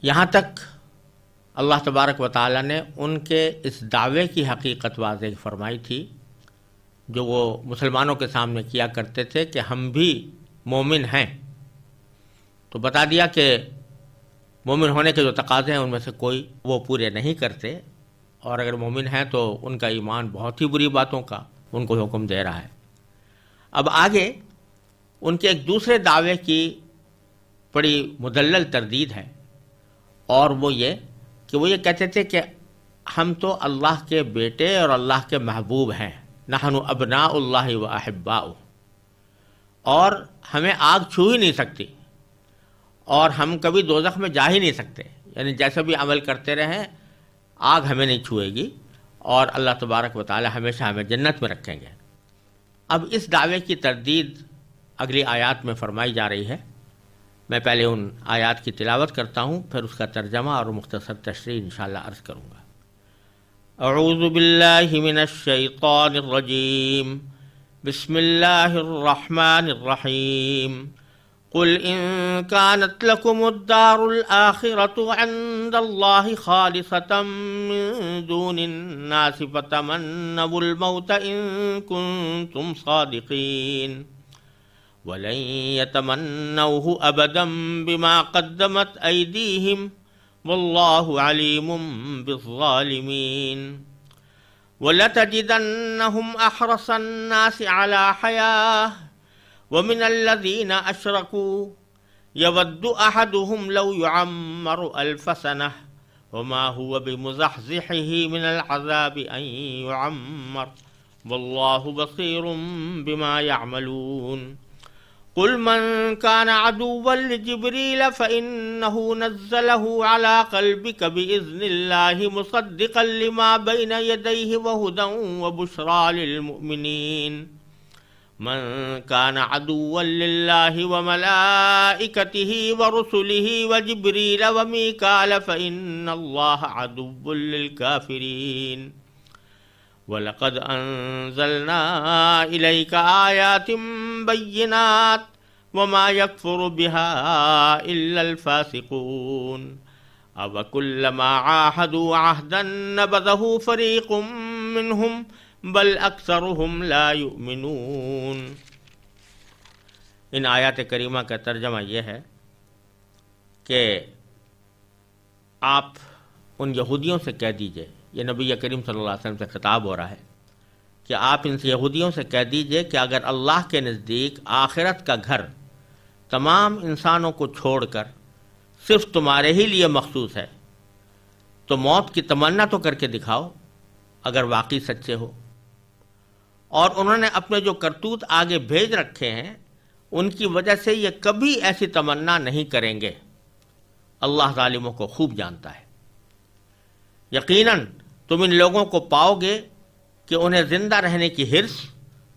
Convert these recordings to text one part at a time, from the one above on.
یہاں تک اللہ تبارک و تعالیٰ نے ان کے اس دعوے کی حقیقت واضح فرمائی تھی جو وہ مسلمانوں کے سامنے کیا کرتے تھے کہ ہم بھی مومن ہیں، تو بتا دیا کہ مومن ہونے کے جو تقاضے ہیں ان میں سے کوئی وہ پورے نہیں کرتے، اور اگر مومن ہیں تو ان کا ایمان بہت ہی بری باتوں کا ان کو حکم دے رہا ہے۔ اب آگے ان کے ایک دوسرے دعوے کی بڑی مدلل تردید ہے، اور وہ یہ کہ وہ یہ کہتے تھے کہ ہم تو اللہ کے بیٹے اور اللہ کے محبوب ہیں، نحن ابناء اللہ و احباؤہ، اور ہمیں آگ چھو ہی نہیں سکتی اور ہم کبھی دوزخ میں جا ہی نہیں سکتے، یعنی جیسا بھی عمل کرتے رہیں آگ ہمیں نہیں چھوئے گی، اور اللہ تبارک و تعالی ہمیشہ ہمیں جنت میں رکھیں گے۔ اب اس دعوے کی تردید اگلی آیات میں فرمائی جا رہی ہے۔ میں پہلے ان آیات کی تلاوت کرتا ہوں، پھر اس کا ترجمہ اور مختصر تشریح انشاءاللہ عرض کروں گا۔ اعوذ باللہ من الشیطان الرجیم، بسم اللہ الرحمن الرحیم۔ قل ان كانت لكم الدار الآخرة عند الله خالصة من دون الناس فتمنوا الموت إن كنتم صادقين ولن يتمنوه أبدا بما قدمت أيديهم والله عليم بالظالمين ولتجدنهم أحرص الناس على حياة ومن الذين أشركوا يود أحدهم لو يعمر 1000 سنة وما هو بمزحزحه من العذاب أن يعمر والله بصير بما يعملون قل من كان عدوا لجبريل فإنه نزله على قلبك بإذن الله مصدقا لما بين يديه وهدى وبشرى للمؤمنين من كان عدوا لله وملائكته ورسله وجبريل وميكال فإن الله عدو للكافرين وَلَقَدْ أَنزَلْنَا إِلَيْكَ آيَاتٍ بَيِّنَاتٍ وَمَا يَكْفُرُ بِهَا إِلَّا الْفَاسِقُونَ أَوَكُلَّمَا عَاهَدُوا عَهْدًا نَبَذَهُ فَرِيقٌ مِّنْهُمْ بَلْ أَكْثَرُهُمْ لَا يُؤْمِنُونَ۔ ان آیات کریمہ کا ترجمہ یہ ہے کہ آپ ان یہودیوں سے کہہ دیجئے، یہ نبی کریم صلی اللہ علیہ وسلم سے خطاب ہو رہا ہے کہ آپ ان سے یہودیوں سے کہہ دیجئے کہ اگر اللہ کے نزدیک آخرت کا گھر تمام انسانوں کو چھوڑ کر صرف تمہارے ہی لیے مخصوص ہے تو موت کی تمنا تو کر کے دکھاؤ اگر واقعی سچے ہو۔ اور انہوں نے اپنے جو کرتوت آگے بھیج رکھے ہیں ان کی وجہ سے یہ کبھی ایسی تمنا نہیں کریں گے، اللہ ظالموں کو خوب جانتا ہے۔ یقیناً تم ان لوگوں کو پاؤ گے کہ انہیں زندہ رہنے کی حرص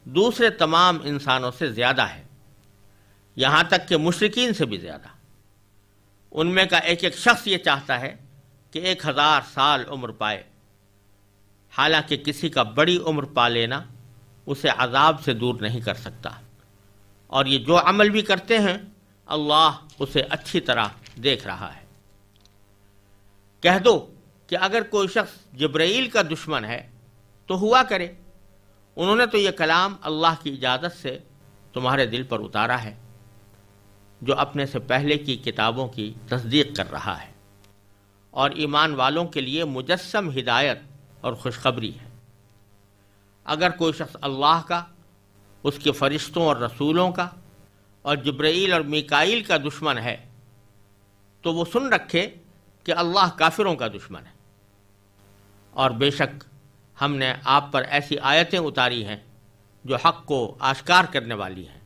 دوسرے تمام انسانوں سے زیادہ ہے، یہاں تک کہ مشرکین سے بھی زیادہ۔ ان میں کا ایک ایک شخص یہ چاہتا ہے کہ 1000 سال عمر پائے، حالانکہ کسی کا بڑی عمر پا لینا اسے عذاب سے دور نہیں کر سکتا، اور یہ جو عمل بھی کرتے ہیں اللہ اسے اچھی طرح دیکھ رہا ہے۔ کہہ دو کہ اگر کوئی شخص جبرائیل کا دشمن ہے تو ہوا کرے، انہوں نے تو یہ کلام اللہ کی اجازت سے تمہارے دل پر اتارا ہے جو اپنے سے پہلے کی کتابوں کی تصدیق کر رہا ہے، اور ایمان والوں کے لیے مجسم ہدایت اور خوشخبری ہے۔ اگر کوئی شخص اللہ کا، اس کے فرشتوں اور رسولوں کا اور جبرائیل اور میکائیل کا دشمن ہے تو وہ سن رکھے کہ اللہ کافروں کا دشمن ہے، اور بے شک ہم نے آپ پر ایسی آیتیں اتاری ہیں جو حق کو آشکار کرنے والی ہیں،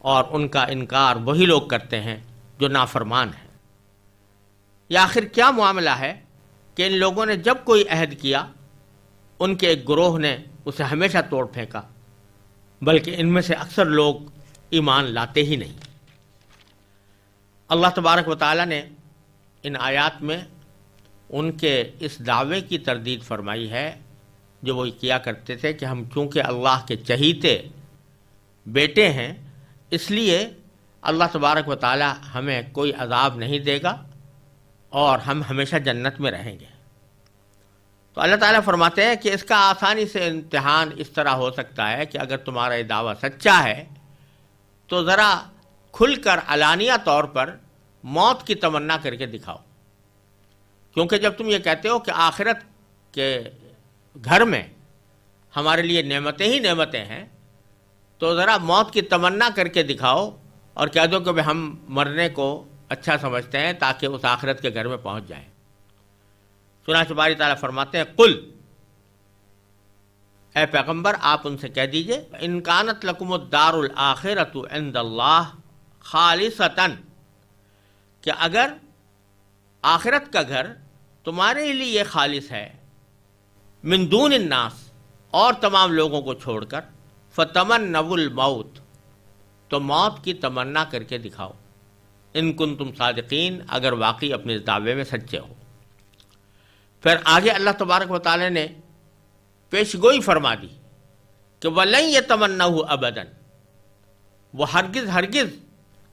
اور ان کا انکار وہی لوگ کرتے ہیں جو نافرمان ہیں۔ یہ آخر کیا معاملہ ہے کہ ان لوگوں نے جب کوئی عہد کیا ان کے ایک گروہ نے اسے ہمیشہ توڑ پھینکا، بلکہ ان میں سے اکثر لوگ ایمان لاتے ہی نہیں۔ اللہ تبارک و تعالیٰ نے ان آیات میں ان کے اس دعوے کی تردید فرمائی ہے جو وہ کیا کرتے تھے کہ ہم چونکہ اللہ کے چہیتے بیٹے ہیں اس لیے اللہ تبارک و تعالی ہمیں کوئی عذاب نہیں دے گا اور ہم ہمیشہ جنت میں رہیں گے۔ تو اللہ تعالیٰ فرماتے ہیں کہ اس کا آسانی سے امتحان اس طرح ہو سکتا ہے کہ اگر تمہارا یہ دعویٰ سچا ہے تو ذرا کھل کر علانیہ طور پر موت کی تمنا کر کے دکھاؤ، کیونکہ جب تم یہ کہتے ہو کہ آخرت کے گھر میں ہمارے لیے نعمتیں ہی نعمتیں ہیں، تو ذرا موت کی تمنا کر کے دکھاؤ اور کہہ دو کہ ہم مرنے کو اچھا سمجھتے ہیں تاکہ اس آخرت کے گھر میں پہنچ جائیں۔ چنانچہ باری تعالیٰ فرماتے ہیں قل، اے پیغمبر آپ ان سے کہہ دیجئے ان کانت لکم الدار الآخرۃ عند اللہ خالصۃ، کہ اگر آخرت کا گھر تمہارے لیے خالص ہے من دون الناس، اور تمام لوگوں کو چھوڑ کر، فتمنوا الموت، تو موت کی تمنا کر کے دکھاؤ، ان کنتم صادقین، اگر واقعی اپنے اس دعوے میں سچے ہو۔ پھر آگے اللہ تبارک و تعالی نے پیشگوئی فرما دی کہ وَلَن يَتَمَنَّوْهُ أَبَدًا، وہ ہرگز ہرگز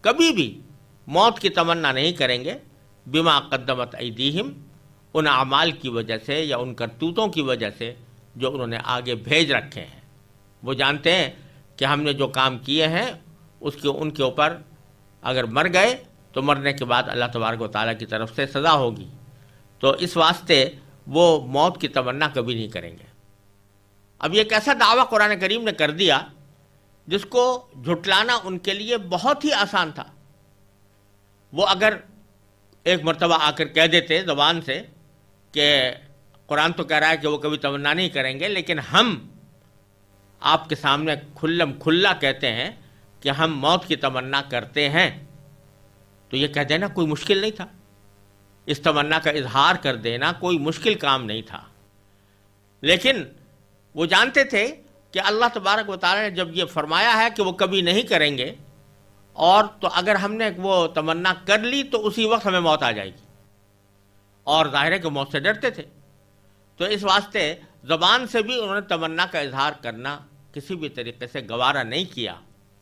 کبھی بھی موت کی تمنا نہیں کریں گے، بما قدمت ایدیہم، ان اعمال کی وجہ سے یا ان کرتوتوں کی وجہ سے جو انہوں نے آگے بھیج رکھے ہیں۔ وہ جانتے ہیں کہ ہم نے جو کام کیے ہیں ان کے اوپر اگر مر گئے تو مرنے کے بعد اللہ تبارک و تعالیٰ کی طرف سے سزا ہوگی، تو اس واسطے وہ موت کی تمنا کبھی نہیں کریں گے۔ اب یہ ایک ایسا دعویٰ قرآن کریم نے کر دیا جس کو جھٹلانا ان کے لیے بہت ہی آسان تھا۔ وہ اگر ایک مرتبہ آ کر کہہ دیتے زبان سے کہ قرآن تو کہہ رہا ہے کہ وہ کبھی تمنا نہیں کریں گے، لیکن ہم آپ کے سامنے کھلم کھلا کہتے ہیں کہ ہم موت کی تمنا کرتے ہیں، تو یہ کہہ دینا کوئی مشکل نہیں تھا، اس تمنا کا اظہار کر دینا کوئی مشکل کام نہیں تھا۔ لیکن وہ جانتے تھے کہ اللہ تبارک و تعالیٰ نے جب یہ فرمایا ہے کہ وہ کبھی نہیں کریں گے، اور تو اگر ہم نے وہ تمنا کر لی تو اسی وقت ہمیں موت آ جائے گی، اور ظاہر ہے کہ موت سے ڈرتے تھے، تو اس واسطے زبان سے بھی انہوں نے تمنا کا اظہار کرنا کسی بھی طریقے سے گوارا نہیں کیا۔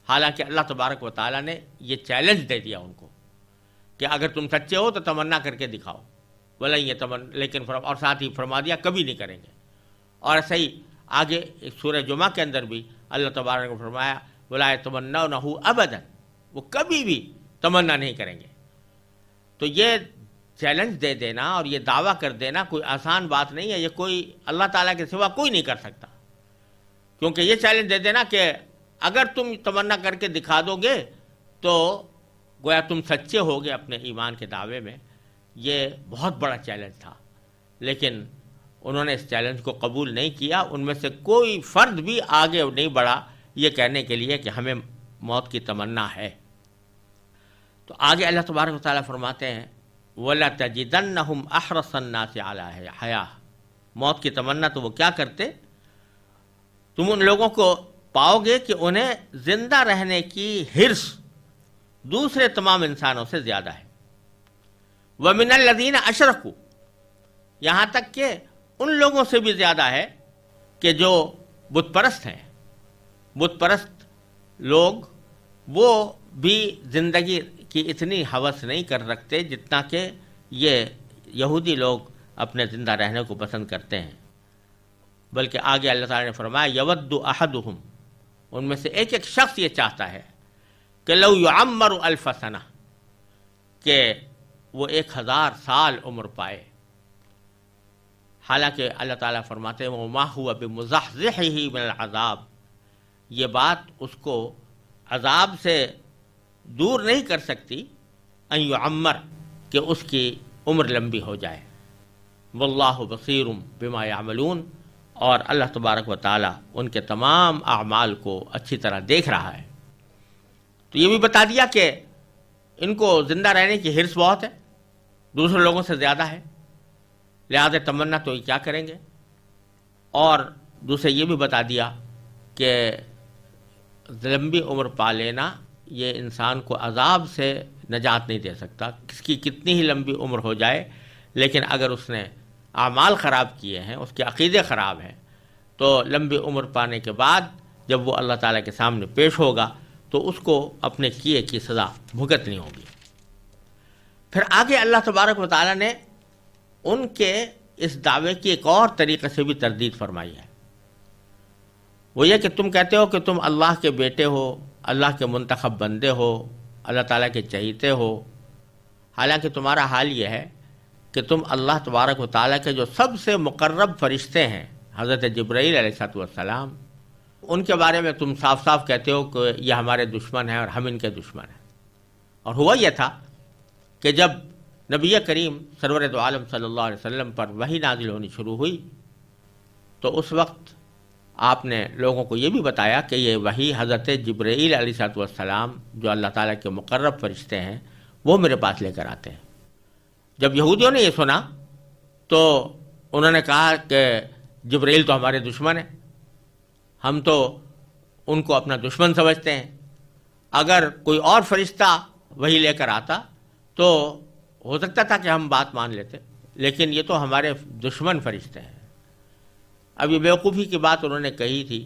حالانکہ اللہ تبارک و تعالیٰ نے یہ چیلنج دے دیا ان کو کہ اگر تم سچے ہو تو تمنا کر کے دکھاؤ، بولے یہ لیکن اور ساتھ ہی فرما دیا کبھی نہیں کریں گے۔ اور ایسا ہی آگے سورہ جمعہ کے اندر بھی اللہ تبارک نے فرمایا وَلَا يَتَمَنَّوْنَهُ أَبَدًا، وہ کبھی بھی تمنا نہیں کریں گے۔ تو یہ چیلنج دے دینا اور یہ دعویٰ کر دینا کوئی آسان بات نہیں ہے، یہ کوئی اللہ تعالیٰ کے سوا کوئی نہیں کر سکتا، کیونکہ یہ چیلنج دے دینا کہ اگر تم تمنا کر کے دکھا دو گے تو گویا تم سچے ہوگے اپنے ایمان کے دعوے میں، یہ بہت بڑا چیلنج تھا۔ لیکن انہوں نے اس چیلنج کو قبول نہیں کیا، ان میں سے کوئی فرد بھی آگے نہیں بڑھا یہ کہنے کے لیے کہ ہمیں موت کی تمنا ہے۔ تو آگے اللہ تبارک و تعالیٰ فرماتے ہیں وَلَتَجِدَنَّهُمْ أَحْرَصَ النَّاسِ عَلَىٰ حَيَاةٍ، موت کی تمنا تو وہ کیا کرتے، تم ان لوگوں کو پاؤ گے کہ انہیں زندہ رہنے کی حرص دوسرے تمام انسانوں سے زیادہ ہے۔ وَمِنَ الَّذِينَ أَشْرَكُوا، یہاں تک کہ ان لوگوں سے بھی زیادہ ہے کہ جو بت پرست ہیں۔ بت پرست لوگ وہ بھی زندگی کی اتنی ہوس نہیں کر رکھتے جتنا کہ یہ یہودی لوگ اپنے زندہ رہنے کو پسند کرتے ہیں، بلکہ آگے اللہ تعالیٰ نے فرمایا یود احدہم، ان میں سے ایک ایک شخص یہ چاہتا ہے کہ لو یعمر الف سنہ، کہ وہ 1000 سال عمر پائے۔ حالانکہ اللہ تعالیٰ فرماتے ہیں وما هو بمزحزحہ من العذاب، یہ بات اس کو عذاب سے دور نہیں کر سکتی، ان یعمر، کہ اس کی عمر لمبی ہو جائے۔ واللہ بصیر بما یعملون، اور اللہ تبارک و تعالیٰ ان کے تمام اعمال کو اچھی طرح دیکھ رہا ہے۔ تو یہ بھی بتا دیا کہ ان کو زندہ رہنے کی حرص بہت ہے، دوسرے لوگوں سے زیادہ ہے، لہذا تمنا تو یہ کیا کریں گے۔ اور دوسرے یہ بھی بتا دیا کہ لمبی عمر پا لینا یہ انسان کو عذاب سے نجات نہیں دے سکتا، کس کی کتنی ہی لمبی عمر ہو جائے، لیکن اگر اس نے اعمال خراب کیے ہیں، اس کے عقیدے خراب ہیں، تو لمبی عمر پانے کے بعد جب وہ اللہ تعالیٰ کے سامنے پیش ہوگا تو اس کو اپنے کیے کی سزا بھگتنی ہوگی۔ پھر آگے اللہ تبارک و تعالیٰ نے ان کے اس دعوے کی ایک اور طریقے سے بھی تردید فرمائی ہے. وہ یہ کہ تم کہتے ہو کہ تم اللہ کے بیٹے ہو، اللہ کے منتخب بندے ہو، اللہ تعالیٰ کے چہیتے ہو، حالانکہ تمہارا حال یہ ہے کہ تم اللہ تبارک و تعالیٰ کے جو سب سے مقرب فرشتے ہیں حضرت جبرائیل علیہ السلام، ان کے بارے میں تم صاف صاف کہتے ہو کہ یہ ہمارے دشمن ہیں اور ہم ان کے دشمن ہیں. اور ہوا یہ تھا کہ جب نبی کریم سرور دو عالم صلی اللہ علیہ وسلم پر وحی نازل ہونی شروع ہوئی تو اس وقت آپ نے لوگوں کو یہ بھی بتایا کہ یہ وحی حضرت جبرائیل علیہ السلام جو اللہ تعالیٰ کے مقرب فرشتے ہیں وہ میرے پاس لے کر آتے ہیں. جب یہودیوں نے یہ سنا تو انہوں نے کہا کہ جبرائیل تو ہمارے دشمن ہیں، ہم تو ان کو اپنا دشمن سمجھتے ہیں، اگر کوئی اور فرشتہ وہی لے کر آتا تو ہو سکتا تھا کہ ہم بات مان لیتے، لیکن یہ تو ہمارے دشمن فرشتے ہیں. اب یہ بیوقوفی کی بات انہوں نے کہی تھی.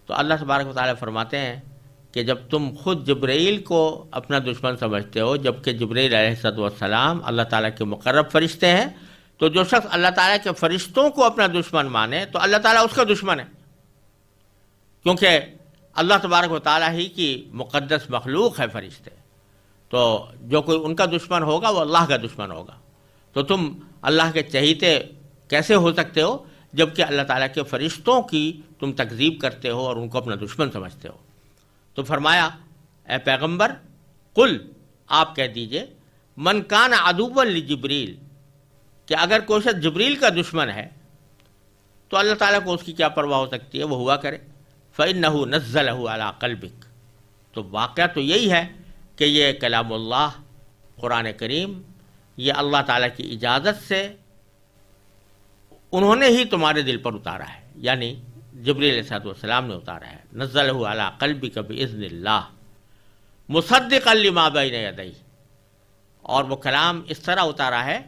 تو اللہ تبارک و تعالیٰ فرماتے ہیں کہ جب تم خود جبرائیل کو اپنا دشمن سمجھتے ہو جبکہ جبرائیل علیہ السلام اللہ تعالیٰ کے مقرب فرشتے ہیں، تو جو شخص اللہ تعالیٰ کے فرشتوں کو اپنا دشمن مانے تو اللہ تعالیٰ اس کا دشمن ہے، کیونکہ اللہ تبارک و تعالیٰ ہی کی مقدس مخلوق ہے فرشتے. تو جو کوئی ان کا دشمن ہوگا وہ اللہ کا دشمن ہوگا. تو تم اللہ کے چہیتے کیسے ہو سکتے ہو جبکہ اللہ تعالیٰ کے فرشتوں کی تم تکذیب کرتے ہو اور ان کو اپنا دشمن سمجھتے ہو. تو فرمایا اے پیغمبر قل، آپ کہہ دیجئے، من کان عدوا لجبریل، کہ اگر کوئی شخص جبریل کا دشمن ہے تو اللہ تعالیٰ کو اس کی کیا پرواہ ہو سکتی ہے، وہ ہوا کرے. فإنہ نزلہ علی قلبک، تو واقعہ تو یہی ہے کہ یہ کلام اللہ قرآن کریم یہ اللہ تعالیٰ کی اجازت سے انہوں نے ہی تمہارے دل پر اتارا ہے، یعنی جبریل علیہ السلام نے اتارا ہے. نزلہ علی قلبک بإذن اللہ مصدقا لما بین یدیہ، اور وہ کلام اس طرح اتارا ہے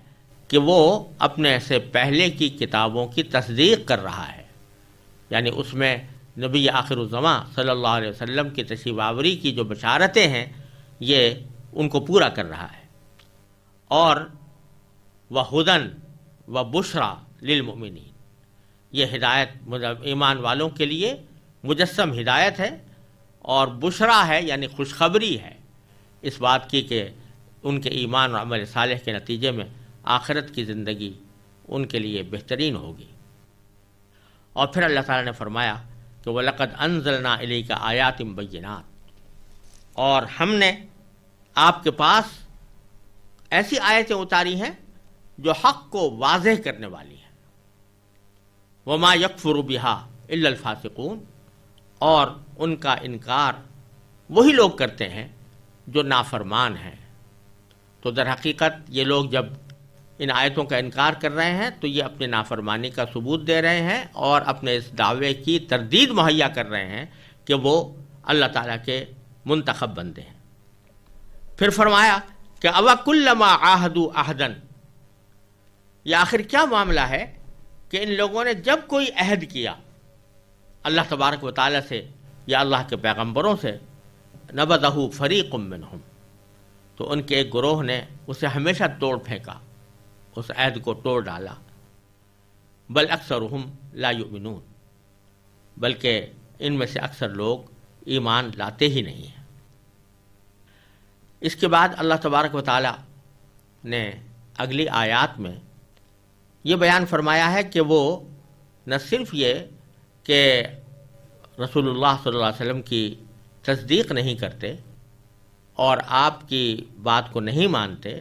کہ وہ اپنے سے پہلے کی کتابوں کی تصدیق کر رہا ہے، یعنی اس میں نبی آخر الزماں صلی اللہ علیہ وسلم کی تشریف آوری کی جو بشارتیں ہیں یہ ان کو پورا کر رہا ہے. اور وہدن وبشریٰ للمؤمنین، یہ ہدایت ایمان والوں کے لیے مجسم ہدایت ہے اور بشریٰ ہے یعنی خوشخبری ہے اس بات کی کہ ان کے ایمان اور عمل صالح کے نتیجے میں آخرت کی زندگی ان کے لیے بہترین ہوگی. اور پھر اللہ تعالیٰ نے فرمایا کہ وَلَقَدْ أَنزَلْنَا إِلَيْكَ آيَاتٍ بَيِّنَاتٍ، اور ہم نے آپ کے پاس ایسی آیتیں اتاری ہیں جو حق کو واضح کرنے والی ہیں. وَمَا يَكْفُرُ بِهَا إِلَّا الْفَاسِقُونَ، اور ان کا انکار وہی لوگ کرتے ہیں جو نافرمان ہیں. تو در حقیقت یہ لوگ جب ان آیتوں کا انکار کر رہے ہیں تو یہ اپنے نافرمانی کا ثبوت دے رہے ہیں اور اپنے اس دعوے کی تردید مہیا کر رہے ہیں کہ وہ اللہ تعالیٰ کے منتخب بندے ہیں. پھر فرمایا کہ أَوَكُلَّمَا عَاهَدُوا عَهْدًا، یہ آخر کیا معاملہ ہے کہ ان لوگوں نے جب کوئی عہد کیا اللہ تبارک و تعالیٰ سے یا اللہ کے پیغمبروں سے، نبذہ فریق منہم، تو ان کے ایک گروہ نے اسے ہمیشہ توڑ پھینکا، اس عہد کو توڑ ڈالا. بل اکثرہم لا یؤمنون، بلکہ ان میں سے اکثر لوگ ایمان لاتے ہی نہیں ہیں. اس کے بعد اللہ تبارک و تعالیٰ نے اگلی آیات میں یہ بیان فرمایا ہے کہ وہ نہ صرف یہ کہ رسول اللہ صلی اللہ علیہ وسلم کی تصدیق نہیں کرتے اور آپ کی بات کو نہیں مانتے،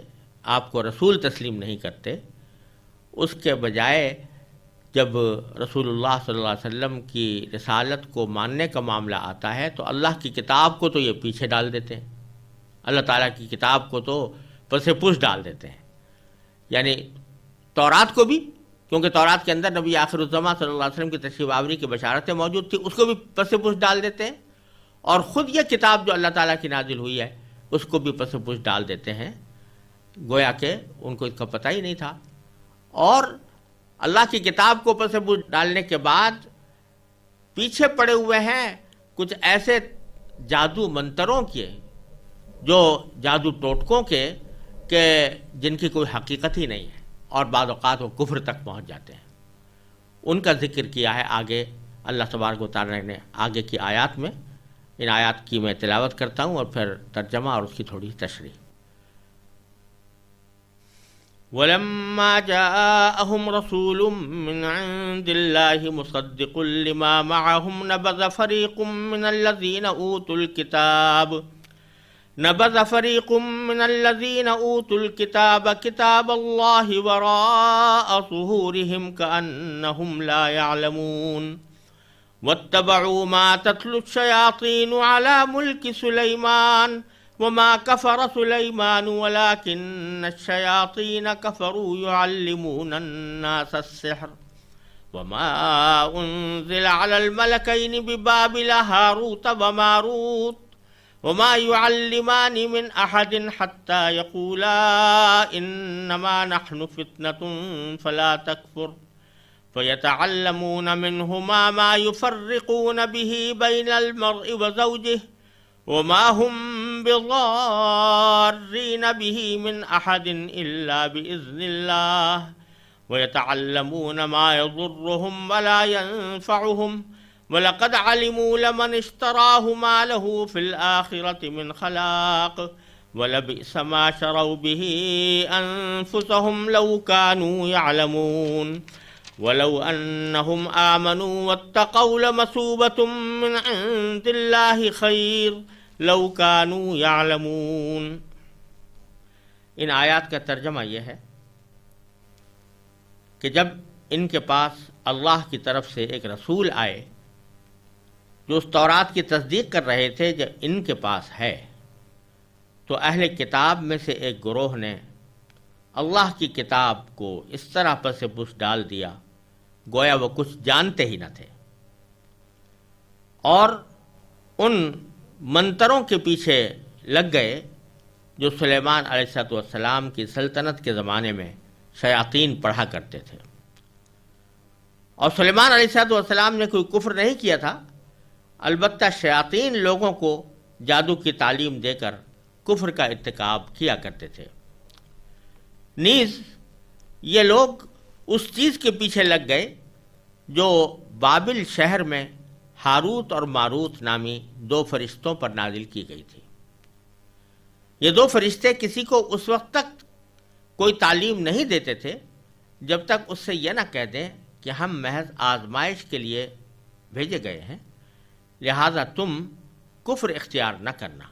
آپ کو رسول تسلیم نہیں کرتے، اس کے بجائے جب رسول اللہ صلی اللہ علیہ وسلم کی رسالت کو ماننے کا معاملہ آتا ہے تو اللہ کی کتاب کو تو یہ پیچھے ڈال دیتے ہیں، اللہ تعالیٰ کی کتاب کو تو پس پش ڈال دیتے ہیں. یعنی تورات کو بھی، کیونکہ تورات کے اندر نبی آخر الزماں صلی اللہ علیہ وسلم کی تشریف آوری کی بشارتیں موجود تھیں، اس کو بھی پس پش ڈال دیتے ہیں، اور خود یہ کتاب جو اللہ تعالیٰ کی نازل ہوئی ہے اس کو بھی پس پش ڈال دیتے ہیں، گویا کہ ان کو اس کا پتہ ہی نہیں تھا. اور اللہ کی کتاب کو پس پش ڈالنے کے بعد پیچھے پڑے ہوئے ہیں کچھ ایسے جادو منتروں کے، جو جادو ٹوٹکوں کے، کہ جن کی کوئی حقیقت ہی نہیں ہے اور بعض اوقات وہ کفر تک پہنچ جاتے ہیں، ان کا ذکر کیا ہے آگے اللہ تبارک و تعالی نے آگے کی آیات میں۔ ان آیات کی میں تلاوت کرتا ہوں اور پھر ترجمہ اور اس کی تھوڑی تشریح۔ وَلَمَّا جَاءَهُمْ رَسُولٌ مِّنْ عِندِ اللَّهِ مُصَدِّقٌ لِّمَا مَعَهُمْ نَبَذَ فَرِيقٌ مِّنَ الَّذِينَ أُوتُوا الْكِتَابَ كِتَابَ اللَّهِ وَرَاءَ ظُهُورِهِمْ كَأَنَّهُمْ لَا يَعْلَمُونَ وَاتَّبَعُوا مَا تَتْلُو الشَّيَاطِينُ عَلَى مُلْكِ سُلَيْمَانَ وَمَا كَفَرَ سُلَيْمَانُ وَلَكِنَّ الشَّيَاطِينَ كَفَرُوا يُعَلِّمُونَ النَّاسَ السِّحْرَ وَمَا أُنزِلَ عَلَى الْمَلَكَيْنِ بِبَابِلَ هَارُوتَ وَمَارُوتَ وَمَا يُعَلِّمَانِ مِنْ أَحَدٍ حَتَّى يَقُولَا إِنَّمَا نَحْنُ فِتْنَةٌ فَلَا تَكْفُرْ فَيَتَعَلَّمُونَ مِنْهُمَا مَا يُفَرِّقُونَ بِهِ بَيْنَ الْمَرْءِ وَزَوْجِهِ وَمَا هُمْ بِضَارِّينَ بِهِ مِنْ أَحَدٍ إِلَّا بِإِذْنِ اللَّهِ وَيَتَعَلَّمُونَ مَا يَضُرُّهُمْ وَلَا يَنفَعُهُمْ وَلَقَدْ عَلِمُوا لَمَنِ اشْتَرَاهُ مَا لَهُ فِي الْآخِرَةِ مِنْ خَلَاقٍ وَلَبِئْسَ مَا شَرَوْا بِهِ أَنفُسَهُمْ لَوْ كَانُوا يَعْلَمُونَ وَلَوْ أَنَّهُمْ آمَنُوا وَاتَّقَوْا لَمَثُوبَةٌ مِّنْ عِندِ اللَّهِ خَيْرٌ لَوْ كَانُوا يَعْلَمُونَ۔ ان آیات کا ترجمہ یہ ہے کہ جب ان کے پاس اللہ کی طرف سے ایک رسول آئے جو اس تورات کی تصدیق کر رہے تھے جو ان کے پاس ہے، تو اہل کتاب میں سے ایک گروہ نے اللہ کی کتاب کو اس طرح پس پش ڈال دیا گویا وہ کچھ جانتے ہی نہ تھے، اور ان منتروں کے پیچھے لگ گئے جو سلیمان علیہ السلام کی سلطنت کے زمانے میں شیاطین پڑھا کرتے تھے۔ اور سلیمان علیہ السلام نے کوئی کفر نہیں کیا تھا، البتہ شیاطین لوگوں کو جادو کی تعلیم دے کر کفر کا ارتکاب کیا کرتے تھے۔ نیز یہ لوگ اس چیز کے پیچھے لگ گئے جو بابل شہر میں ہاروت اور ماروت نامی دو فرشتوں پر نازل کی گئی تھی۔ یہ دو فرشتے کسی کو اس وقت تک کوئی تعلیم نہیں دیتے تھے جب تک اس سے یہ نہ کہہ دیں کہ ہم محض آزمائش کے لیے بھیجے گئے ہیں، لہذا تم کفر اختیار نہ کرنا۔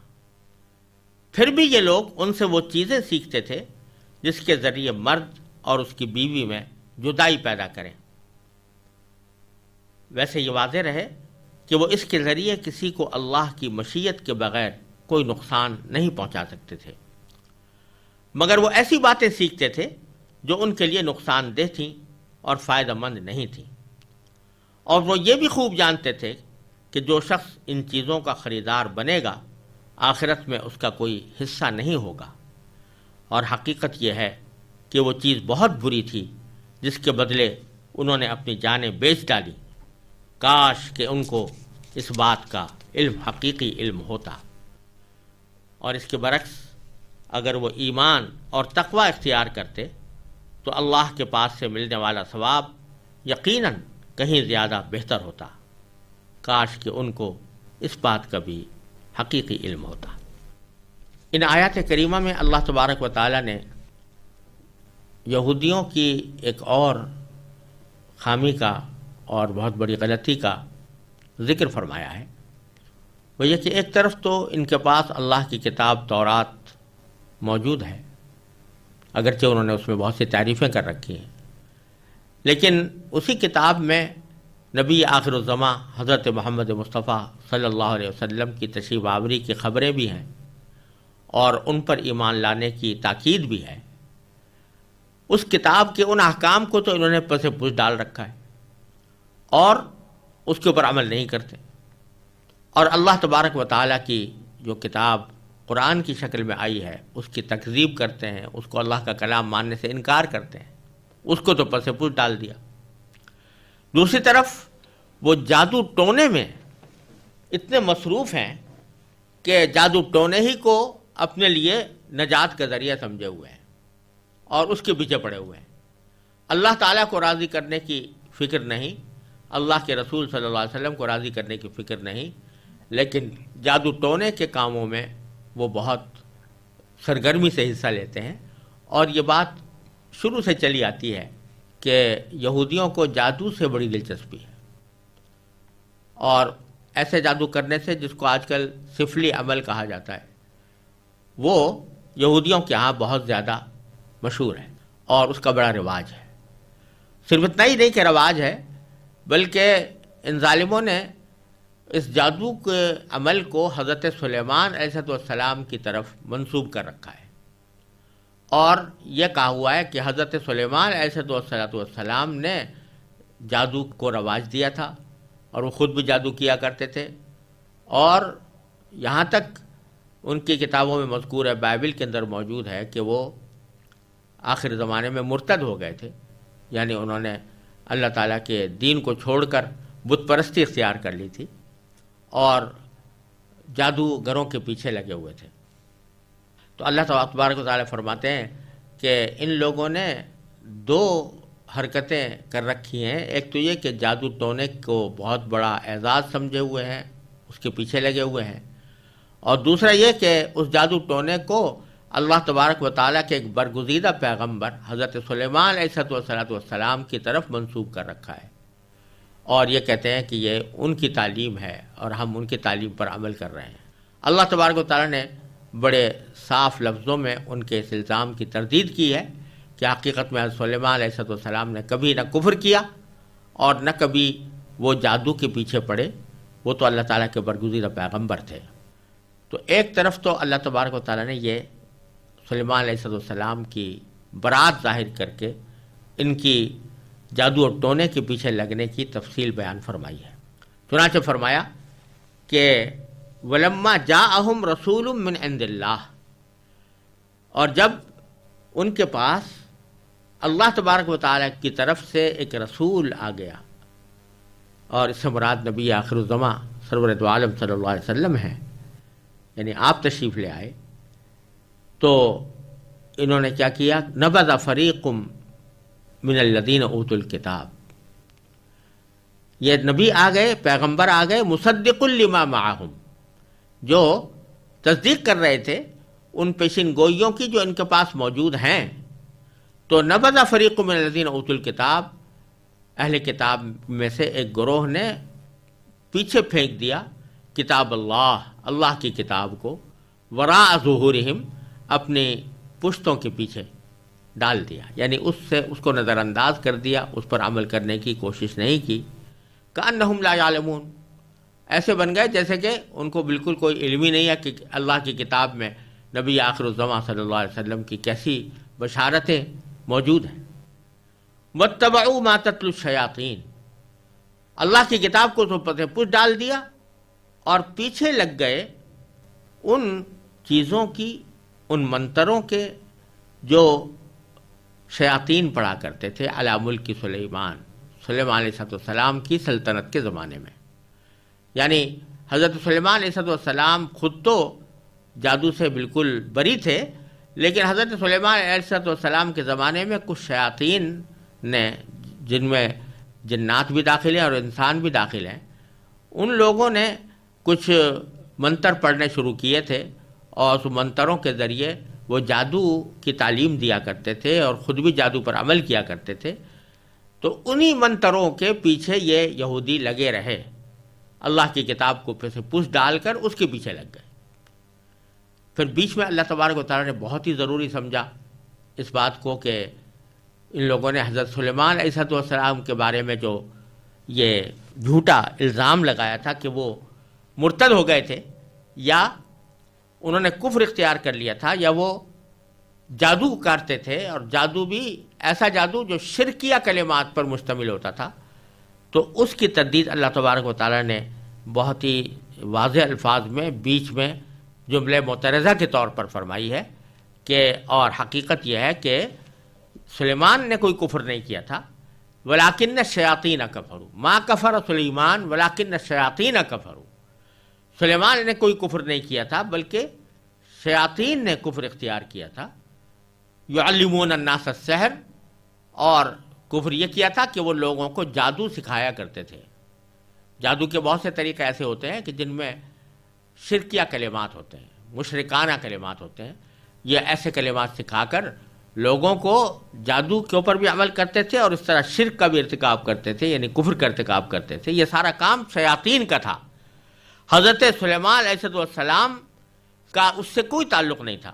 پھر بھی یہ لوگ ان سے وہ چیزیں سیکھتے تھے جس کے ذریعے مرد اور اس کی بیوی میں جدائی پیدا کریں۔ ویسے یہ واضح رہے کہ وہ اس کے ذریعے کسی کو اللہ کی مشیت کے بغیر کوئی نقصان نہیں پہنچا سکتے تھے، مگر وہ ایسی باتیں سیکھتے تھے جو ان کے لیے نقصان دہ تھیں اور فائدہ مند نہیں تھیں، اور وہ یہ بھی خوب جانتے تھے کہ جو شخص ان چیزوں کا خریدار بنے گا آخرت میں اس کا کوئی حصہ نہیں ہوگا، اور حقیقت یہ ہے کہ وہ چیز بہت بری تھی جس کے بدلے انہوں نے اپنی جانیں بیچ ڈالی۔ کاش کہ ان کو اس بات کا علم حقیقی علم ہوتا، اور اس کے برعکس اگر وہ ایمان اور تقوی اختیار کرتے تو اللہ کے پاس سے ملنے والا ثواب یقیناً کہیں زیادہ بہتر ہوتا۔ کاش کہ ان کو اس بات کا بھی حقیقی علم ہوتا۔ ان آیات کریمہ میں اللہ تبارک و تعالی نے یہودیوں کی ایک اور خامی کا اور بہت بڑی غلطی کا ذکر فرمایا ہے۔ وہ یہ کہ ایک طرف تو ان کے پاس اللہ کی کتاب تورات موجود ہے، اگرچہ انہوں نے اس میں بہت سی تعریفیں کر رکھی ہیں، لیکن اسی کتاب میں نبی آخر الزماں حضرت محمد مصطفیٰ صلی اللہ علیہ وسلم کی تشریف آوری کی خبریں بھی ہیں اور ان پر ایمان لانے کی تاکید بھی ہے۔ اس کتاب کے ان احکام کو تو انہوں نے پس پش ڈال رکھا ہے اور اس کے اوپر عمل نہیں کرتے، اور اللہ تبارک و تعالیٰ کی جو کتاب قرآن کی شکل میں آئی ہے اس کی تکذیب کرتے ہیں، اس کو اللہ کا کلام ماننے سے انکار کرتے ہیں، اس کو تو پس پش ڈال دیا۔ دوسری طرف وہ جادو ٹونے میں اتنے مصروف ہیں کہ جادو ٹونے ہی کو اپنے لیے نجات کا ذریعہ سمجھے ہوئے ہیں اور اس کے پیچھے پڑے ہوئے ہیں۔ اللہ تعالیٰ کو راضی کرنے کی فکر نہیں، اللہ کے رسول صلی اللہ علیہ وسلم کو راضی کرنے کی فکر نہیں، لیکن جادو ٹونے کے کاموں میں وہ بہت سرگرمی سے حصہ لیتے ہیں۔ اور یہ بات شروع سے چلی آتی ہے کہ یہودیوں کو جادو سے بڑی دلچسپی ہے، اور ایسے جادو کرنے سے جس کو آج کل سفلی عمل کہا جاتا ہے وہ یہودیوں کے ہاں بہت زیادہ مشہور ہے اور اس کا بڑا رواج ہے۔ صرف اتنا ہی نہیں کہ رواج ہے، بلکہ ان ظالموں نے اس جادو کے عمل کو حضرت سلیمان علیہ السلام کی طرف منسوب کر رکھا ہے، اور یہ کہا ہوا ہے کہ حضرت سلیمان علیہ السلام نے جادو کو رواج دیا تھا اور وہ خود بھی جادو کیا کرتے تھے، اور یہاں تک ان کی کتابوں میں مذکور ہے، بائبل کے اندر موجود ہے کہ وہ آخر زمانے میں مرتد ہو گئے تھے، یعنی انہوں نے اللہ تعالیٰ کے دین کو چھوڑ کر بت پرستی اختیار کر لی تھی اور جادوگروں کے پیچھے لگے ہوئے تھے۔ تو اللہ تبارک و تعالیٰ فرماتے ہیں کہ ان لوگوں نے دو حرکتیں کر رکھی ہیں، ایک تو یہ کہ جادو ٹونے کو بہت بڑا اعزاز سمجھے ہوئے ہیں، اس کے پیچھے لگے ہوئے ہیں، اور دوسرا یہ کہ اس جادو ٹونے کو اللہ تبارک و تعالیٰ کے ایک برگزیدہ پیغمبر حضرت سلیمان علیہ السلام کی طرف منسوب کر رکھا ہے، اور یہ کہتے ہیں کہ یہ ان کی تعلیم ہے اور ہم ان کی تعلیم پر عمل کر رہے ہیں۔ اللہ تبارک و تعالیٰ نے بڑے صاف لفظوں میں ان کے اس الزام کی تردید کی ہے کہ حقیقت میں حضرت سلیمان علیہ السلام نے کبھی نہ کفر کیا اور نہ کبھی وہ جادو کے پیچھے پڑے، وہ تو اللہ تعالیٰ کے برگزیدہ پیغمبر تھے۔ تو ایک طرف تو اللہ تبارک و تعالیٰ نے یہ سلیمان علیہ السلام کی برات ظاہر کر کے ان کی جادو اور ٹونے کے پیچھے لگنے کی تفصیل بیان فرمائی ہے۔ چنانچہ فرمایا کہ وَلَمَّا جَاءَهُمْ رَسُولٌ مِّنْ عِندِ اللَّهِ، اور جب ان کے پاس اللہ تبارک و تعالیٰ کی طرف سے ایک رسول آ گیا، اور اس سے مراد نبی آخر الزماں سرور دو عالم صلی اللہ علیہ وسلم ہیں، یعنی آپ تشریف لے آئے، تو انہوں نے کیا کیا؟ نبذ فریق من الذین اوتوا الکتاب، یہ نبی آ گئے، پیغمبر آ گئے، مصدق لما معہم، جو تصدیق کر رہے تھے ان پیشین گوئیوں کی جو ان کے پاس موجود ہیں۔ تو نبذ فریق من الذین اوتوا الکتاب، اہل کتاب میں سے ایک گروہ نے پیچھے پھینک دیا کتاب اللہ، اللہ کی کتاب کو، وراء ظہورہم، اپنی پشتوں کے پیچھے ڈال دیا، یعنی اس کو نظر انداز کر دیا، اس پر عمل کرنے کی کوشش نہیں کی۔ کأنہم لا یعلمون، ایسے بن گئے جیسے کہ ان کو بالکل کوئی علم ہی نہیں ہے کہ اللہ کی کتاب میں نبی آخر الزماں صلی اللہ علیہ وسلم کی کیسی بشارتیں موجود ہیں۔ واتبعوا ما تتلو الشیاطین، اللہ کی کتاب کو تو پتہ پوچھ ڈال دیا اور پیچھے لگ گئے ان چیزوں کی، ان منتروں کے جو شیاطین پڑھا کرتے تھے علی ملک سلیمان، سلیمان علیہ السلام کی سلطنت کے زمانے میں۔ یعنی حضرت سلیمان علیہ السلام خود تو جادو سے بالکل بری تھے، لیکن حضرت سلیمان علیہ السلام کے زمانے میں کچھ شیاطین نے، جن میں جنات بھی داخل ہیں اور انسان بھی داخل ہیں، ان لوگوں نے کچھ منتر پڑھنے شروع کیے تھے، اور اس منتروں کے ذریعے وہ جادو کی تعلیم دیا کرتے تھے اور خود بھی جادو پر عمل کیا کرتے تھے۔ تو انہی منتروں کے پیچھے یہ یہودی لگے رہے، اللہ کی کتاب کو پھر سے پوچھ ڈال کر اس کے پیچھے لگ گئے۔ پھر بیچ میں اللہ تبارک و تعالیٰ نے بہت ہی ضروری سمجھا اس بات کو کہ ان لوگوں نے حضرت سلیمان علیہ السلام کے بارے میں جو یہ جھوٹا الزام لگایا تھا کہ وہ مرتد ہو گئے تھے، یا انہوں نے کفر اختیار کر لیا تھا، یا وہ جادو کرتے تھے، اور جادو بھی ایسا جادو جو شرکیہ کلمات پر مشتمل ہوتا تھا، تو اس کی تردید اللہ تبارک و تعالیٰ نے بہت ہی واضح الفاظ میں بیچ میں جملے معترضہ کے طور پر فرمائی ہے کہ، اور حقیقت یہ ہے کہ سلیمان نے کوئی کفر نہیں کیا تھا، ولیکن الشیاطین کفروا، ما کفر سلیمان ولیکن الشیاطین کفروا، سلیمان نے کوئی کفر نہیں کیا تھا بلکہ شیاطین نے کفر اختیار کیا تھا، یعلمون الناس السحر، اور کفر یہ کیا تھا کہ وہ لوگوں کو جادو سکھایا کرتے تھے۔ جادو کے بہت سے طریقے ایسے ہوتے ہیں کہ جن میں شرکیہ کلمات ہوتے ہیں، مشرکانہ کلمات ہوتے ہیں، یہ ایسے کلمات سکھا کر لوگوں کو جادو کے اوپر بھی عمل کرتے تھے اور اس طرح شرک کا بھی ارتکاب کرتے تھے، یعنی کفر کا ارتکاب کرتے تھے۔ یہ سارا کام شیاطین کا تھا۔ حضرت سلیمان علیہ السلام کا اس سے کوئی تعلق نہیں تھا،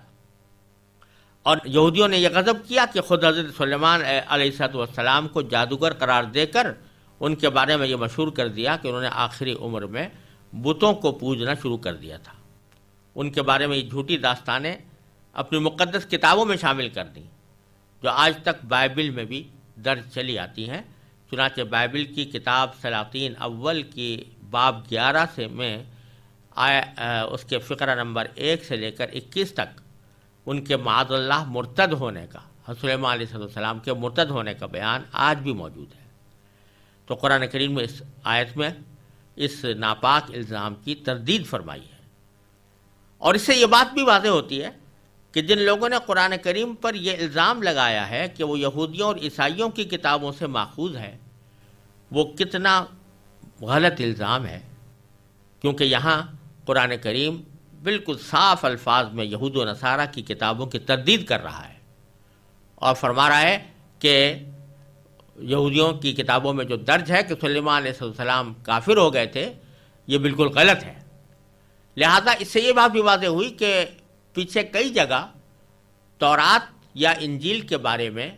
اور یہودیوں نے یہ غضب کیا کہ خود حضرت سلیمان علیہ السلام کو جادوگر قرار دے کر ان کے بارے میں یہ مشہور کر دیا کہ انہوں نے آخری عمر میں بتوں کو پوجنا شروع کر دیا تھا۔ ان کے بارے میں یہ جھوٹی داستانیں اپنی مقدس کتابوں میں شامل کر دیں، جو آج تک بائبل میں بھی درج چلی آتی ہیں۔ چنانچہ بائبل کی کتاب سلاطین اول کی باب 11 سے میں اس کے فقرہ نمبر 1 سے لے کر 21 تک ان کے معاذ اللہ مرتد ہونے کا، حضرت سلیمان علیہ السلام کے مرتد ہونے کا بیان آج بھی موجود ہے۔ تو قرآن کریم میں اس آیت میں اس ناپاک الزام کی تردید فرمائی ہے، اور اس سے یہ بات بھی واضح ہوتی ہے کہ جن لوگوں نے قرآن کریم پر یہ الزام لگایا ہے کہ وہ یہودیوں اور عیسائیوں کی کتابوں سے ماخوذ ہے، وہ کتنا غلط الزام ہے، کیونکہ یہاں قرآن کریم بالکل صاف الفاظ میں یہود و نصارہ کی کتابوں کی تردید کر رہا ہے، اور فرما رہا ہے کہ یہودیوں کی کتابوں میں جو درج ہے کہ سلیمان علیہ السلام کافر ہو گئے تھے، یہ بالکل غلط ہے۔ لہذا اس سے یہ بات بھی واضح ہوئی کہ پیچھے کئی جگہ تورات یا انجیل کے بارے میں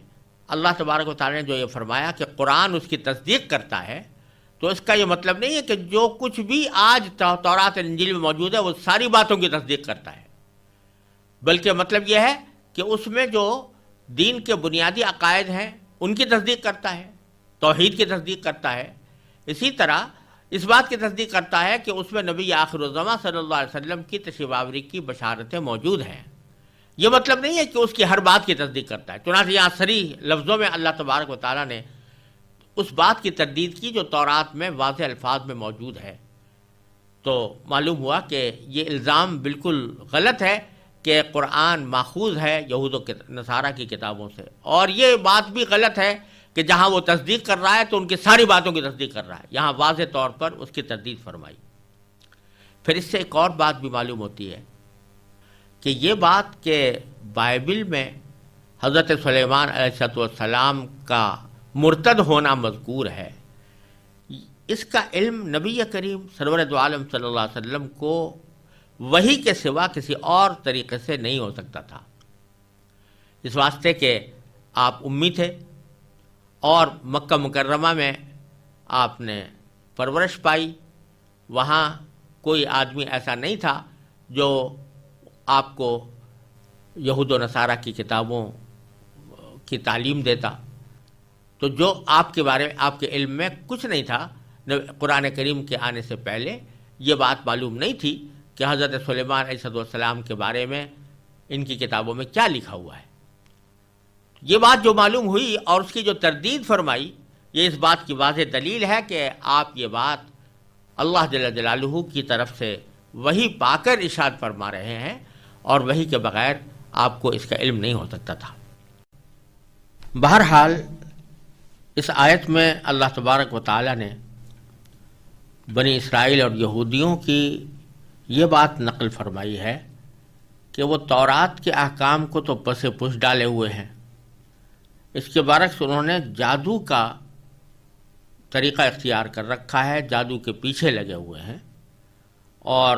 اللہ تبارک و تعالی نے جو یہ فرمایا کہ قرآن اس کی تصدیق کرتا ہے، تو اس کا یہ مطلب نہیں ہے کہ جو کچھ بھی آج تورات اور انجیل میں موجود ہے وہ ساری باتوں کی تصدیق کرتا ہے، بلکہ مطلب یہ ہے کہ اس میں جو دین کے بنیادی عقائد ہیں ان کی تصدیق کرتا ہے، توحید کی تصدیق کرتا ہے۔ اسی طرح اس بات کی تصدیق کرتا ہے کہ اس میں نبی آخر الزماں صلی اللہ علیہ وسلم کی تشریف آوری کی بشارتیں موجود ہیں۔ یہ مطلب نہیں ہے کہ اس کی ہر بات کی تصدیق کرتا ہے۔ چنانچہ یہاں صریح لفظوں میں اللہ تبارک و تعالیٰ نے اس بات کی تردید کی جو تورات میں واضح الفاظ میں موجود ہے۔ تو معلوم ہوا کہ یہ الزام بالکل غلط ہے کہ قرآن ماخوذ ہے یہود و نصارہ کی کتابوں سے، اور یہ بات بھی غلط ہے کہ جہاں وہ تصدیق کر رہا ہے تو ان کی ساری باتوں کی تصدیق کر رہا ہے، یہاں واضح طور پر اس کی تردید فرمائی۔ پھر اس سے ایک اور بات بھی معلوم ہوتی ہے کہ یہ بات کہ بائبل میں حضرت سلیمان علیہ السلام کا مرتد ہونا مذکور ہے، اس کا علم نبی کریم سرور دو عالم صلی اللہ علیہ وسلم کو وحی کے سوا کسی اور طریقے سے نہیں ہو سکتا تھا، اس واسطے کہ آپ امی تھے اور مکہ مکرمہ میں آپ نے پرورش پائی، وہاں کوئی آدمی ایسا نہیں تھا جو آپ کو یہود و نصارہ کی کتابوں کی تعلیم دیتا، تو جو آپ کے بارے میں آپ کے علم میں کچھ نہیں تھا، قرآن کریم کے آنے سے پہلے یہ بات معلوم نہیں تھی کہ حضرت سلیمان علیہ السلام کے بارے میں ان کی کتابوں میں کیا لکھا ہوا ہے۔ یہ بات جو معلوم ہوئی اور اس کی جو تردید فرمائی، یہ اس بات کی واضح دلیل ہے کہ آپ یہ بات اللہ جل جلالہ کی طرف سے وحی پا کر ارشاد فرما رہے ہیں، اور وحی کے بغیر آپ کو اس کا علم نہیں ہو سکتا تھا۔ بہرحال اس آیت میں اللہ تبارک و تعالی نے بنی اسرائیل اور یہودیوں کی یہ بات نقل فرمائی ہے کہ وہ تورات کے احکام کو تو پس پش ڈالے ہوئے ہیں، اس کے برعکس انہوں نے جادو کا طریقہ اختیار کر رکھا ہے، جادو کے پیچھے لگے ہوئے ہیں، اور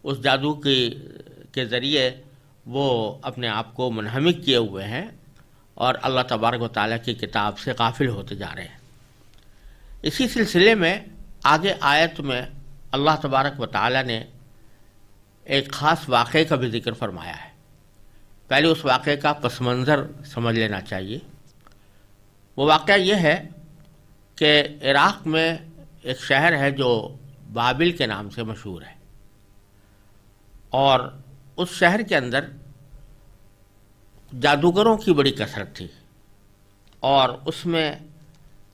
اس جادو کے ذریعے وہ اپنے آپ کو منہمک کیے ہوئے ہیں اور اللہ تبارک و تعالیٰ کی کتاب سے غافل ہوتے جا رہے ہیں۔ اسی سلسلے میں آگے آیت میں اللہ تبارک و تعالیٰ نے ایک خاص واقعے کا بھی ذکر فرمایا ہے۔ پہلے اس واقعے کا پس منظر سمجھ لینا چاہیے۔ وہ واقعہ یہ ہے کہ عراق میں ایک شہر ہے جو بابل کے نام سے مشہور ہے، اور اس شہر کے اندر جادوگروں کی بڑی کثرت تھی، اور اس میں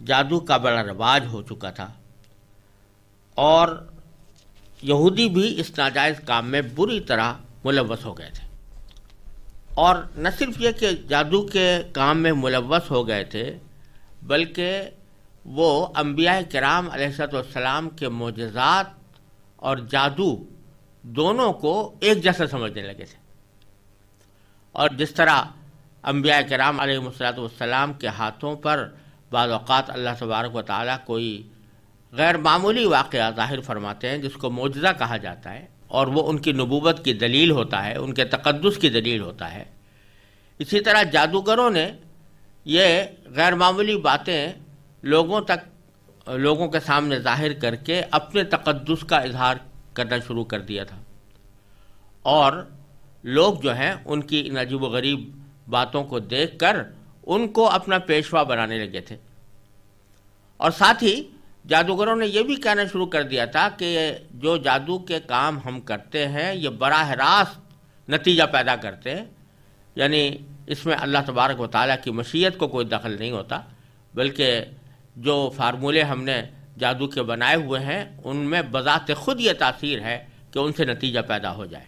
جادو کا بڑا رواج ہو چکا تھا، اور یہودی بھی اس ناجائز کام میں بری طرح ملوث ہو گئے تھے. اور نہ صرف یہ کہ جادو کے کام میں ملوث ہو گئے تھے، بلکہ وہ انبیاء کرام علیہ السلام کے معجزات اور جادو دونوں کو ایک جیسا سمجھنے لگے تھے. اور جس طرح انبیاء کرام علیہ السلام کے ہاتھوں پر بعض اوقات اللہ تبارک و تعالیٰ کوئی غیر معمولی واقعہ ظاہر فرماتے ہیں جس کو معجزہ کہا جاتا ہے، اور وہ ان کی نبوت کی دلیل ہوتا ہے، ان کے تقدس کی دلیل ہوتا ہے، اسی طرح جادوگروں نے یہ غیر معمولی باتیں لوگوں کے سامنے ظاہر کر کے اپنے تقدس کا اظہار کرنا شروع کر دیا تھا، اور لوگ جو ہیں ان کی ان عجیب و غریب باتوں کو دیکھ کر ان کو اپنا پیشوا بنانے لگے تھے. اور ساتھ ہی جادوگروں نے یہ بھی کہنا شروع کر دیا تھا کہ جو جادو کے کام ہم کرتے ہیں یہ براہ راست نتیجہ پیدا کرتے ہیں، یعنی اس میں اللہ تبارک و تعالیٰ کی مشیت کو کوئی دخل نہیں ہوتا، بلکہ جو فارمولے ہم نے جادو کے بنائے ہوئے ہیں ان میں بذات خود یہ تاثیر ہے کہ ان سے نتیجہ پیدا ہو جائے.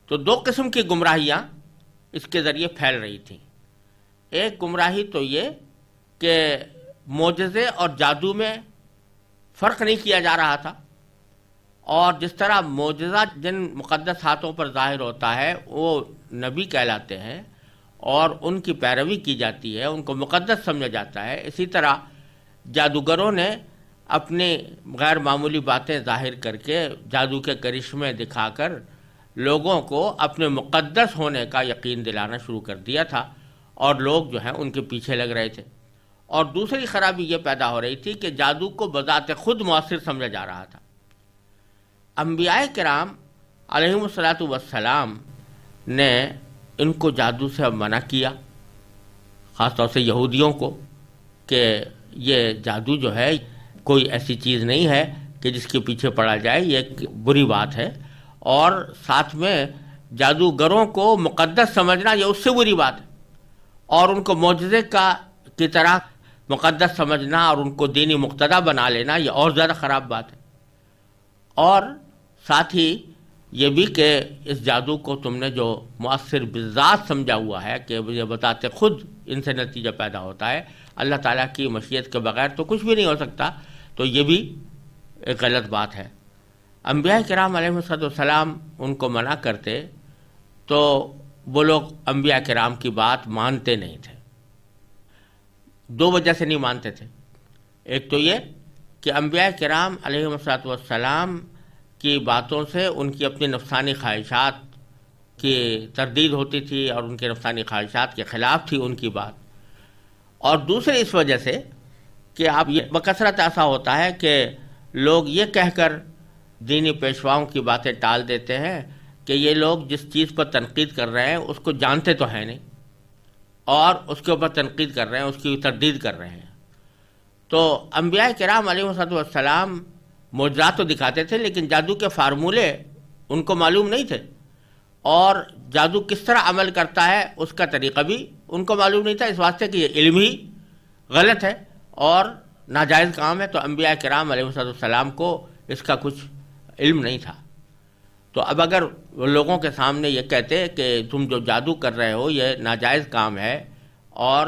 تو دو قسم کی گمراہیاں اس کے ذریعے پھیل رہی تھیں. ایک گمراہی تو یہ کہ معجزے اور جادو میں فرق نہیں کیا جا رہا تھا، اور جس طرح معجزہ جن مقدس ہاتھوں پر ظاہر ہوتا ہے وہ نبی کہلاتے ہیں اور ان کی پیروی کی جاتی ہے، ان کو مقدس سمجھا جاتا ہے، اسی طرح جادوگروں نے اپنی غیر معمولی باتیں ظاہر کر کے جادو کے کرشمے دکھا کر لوگوں کو اپنے مقدس ہونے کا یقین دلانا شروع کر دیا تھا، اور لوگ جو ہیں ان کے پیچھے لگ رہے تھے. اور دوسری خرابی یہ پیدا ہو رہی تھی کہ جادو کو بذات خود مؤثر سمجھا جا رہا تھا. انبیاء کرام علیہم السلام نے ان کو جادو سے منع کیا، خاص طور سے یہودیوں کو، کہ یہ جادو جو ہے کوئی ایسی چیز نہیں ہے کہ جس کے پیچھے پڑا جائے، یہ ایک بری بات ہے، اور ساتھ میں جادوگروں کو مقدس سمجھنا یہ اس سے بری بات ہے، اور ان کو معجزے کی طرح مقدس سمجھنا اور ان کو دینی مقتدا بنا لینا یہ اور زیادہ خراب بات ہے. اور ساتھ ہی یہ بھی کہ اس جادو کو تم نے جو مؤثر بالذات سمجھا ہوا ہے کہ یہ بتاتے خود ان سے نتیجہ پیدا ہوتا ہے، اللہ تعالیٰ کی مشیت کے بغیر تو کچھ بھی نہیں ہو سکتا، تو یہ بھی ایک غلط بات ہے. انبیاء کرام علیہ السلام ان کو منع کرتے تو وہ لوگ انبیاء کرام کی بات مانتے نہیں تھے. دو وجہ سے نہیں مانتے تھے. ایک تو یہ کہ انبیاء کرام علیہ السلام کی باتوں سے ان کی اپنی نفسانی خواہشات کی تردید ہوتی تھی، اور ان کے نفسانی خواہشات کے خلاف تھی ان کی بات. اور دوسرے اس وجہ سے کہ اب یہ بکثرت ایسا ہوتا ہے کہ لوگ یہ کہہ کر دینی پیشواؤں کی باتیں ٹال دیتے ہیں کہ یہ لوگ جس چیز پر تنقید کر رہے ہیں اس کو جانتے تو ہیں نہیں، اور اس کے اوپر تنقید کر رہے ہیں، اس کی تردید کر رہے ہیں. تو انبیاء کرام علیہ السلام معجزات تو دکھاتے تھے، لیکن جادو کے فارمولے ان کو معلوم نہیں تھے، اور جادو کس طرح عمل کرتا ہے اس کا طریقہ بھی ان کو معلوم نہیں تھا، اس واسطے کہ یہ علم ہی غلط ہے اور ناجائز کام ہے. تو انبیاء کرام علیہ السلام کو اس کا کچھ علم نہیں تھا. تو اب اگر لوگوں کے سامنے یہ کہتے کہ تم جو جادو کر رہے ہو یہ ناجائز کام ہے اور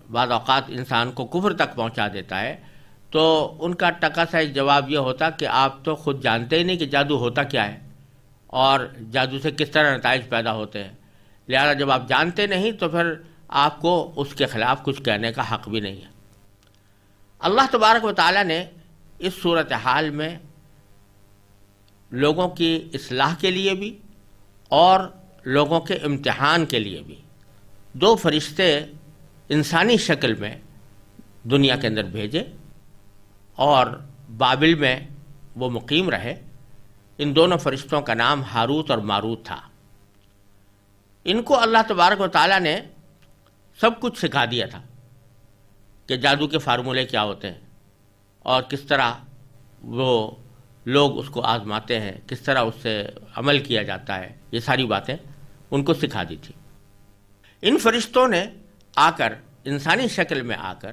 بعض اوقات انسان کو کفر تک پہنچا دیتا ہے، تو ان کا ٹکا سا جواب یہ ہوتا کہ آپ تو خود جانتے ہی نہیں کہ جادو ہوتا کیا ہے اور جادو سے کس طرح نتائج پیدا ہوتے ہیں، لہذا جب آپ جانتے نہیں تو پھر آپ کو اس کے خلاف کچھ کہنے کا حق بھی نہیں ہے. اللہ تبارک و تعالیٰ نے اس صورتحال میں لوگوں کی اصلاح کے لیے بھی اور لوگوں کے امتحان کے لیے بھی دو فرشتے انسانی شکل میں دنیا کے اندر بھیجے، اور بابل میں وہ مقیم رہے. ان دونوں فرشتوں کا نام ہاروت اور ماروت تھا. ان کو اللہ تبارک و تعالیٰ نے سب کچھ سکھا دیا تھا کہ جادو کے فارمولے کیا ہوتے ہیں اور کس طرح وہ لوگ اس کو آزماتے ہیں، کس طرح اس سے عمل کیا جاتا ہے، یہ ساری باتیں ان کو سکھا دی تھی. ان فرشتوں نے آ کر انسانی شکل میں آ کر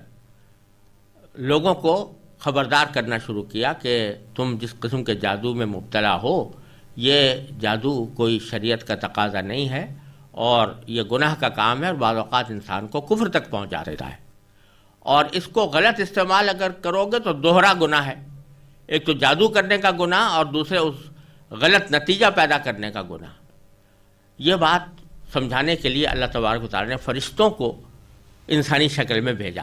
لوگوں کو خبردار کرنا شروع کیا کہ تم جس قسم کے جادو میں مبتلا ہو یہ جادو کوئی شریعت کا تقاضا نہیں ہے اور یہ گناہ کا کام ہے اور بعض اوقات انسان کو کفر تک پہنچا دیتا ہے، اور اس کو غلط استعمال اگر کرو گے تو دوہرا گناہ ہے، ایک تو جادو کرنے کا گناہ اور دوسرے اس غلط نتیجہ پیدا کرنے کا گناہ۔ یہ بات سمجھانے کے لیے اللہ تبارک و تعالیٰ نے فرشتوں کو انسانی شکل میں بھیجا،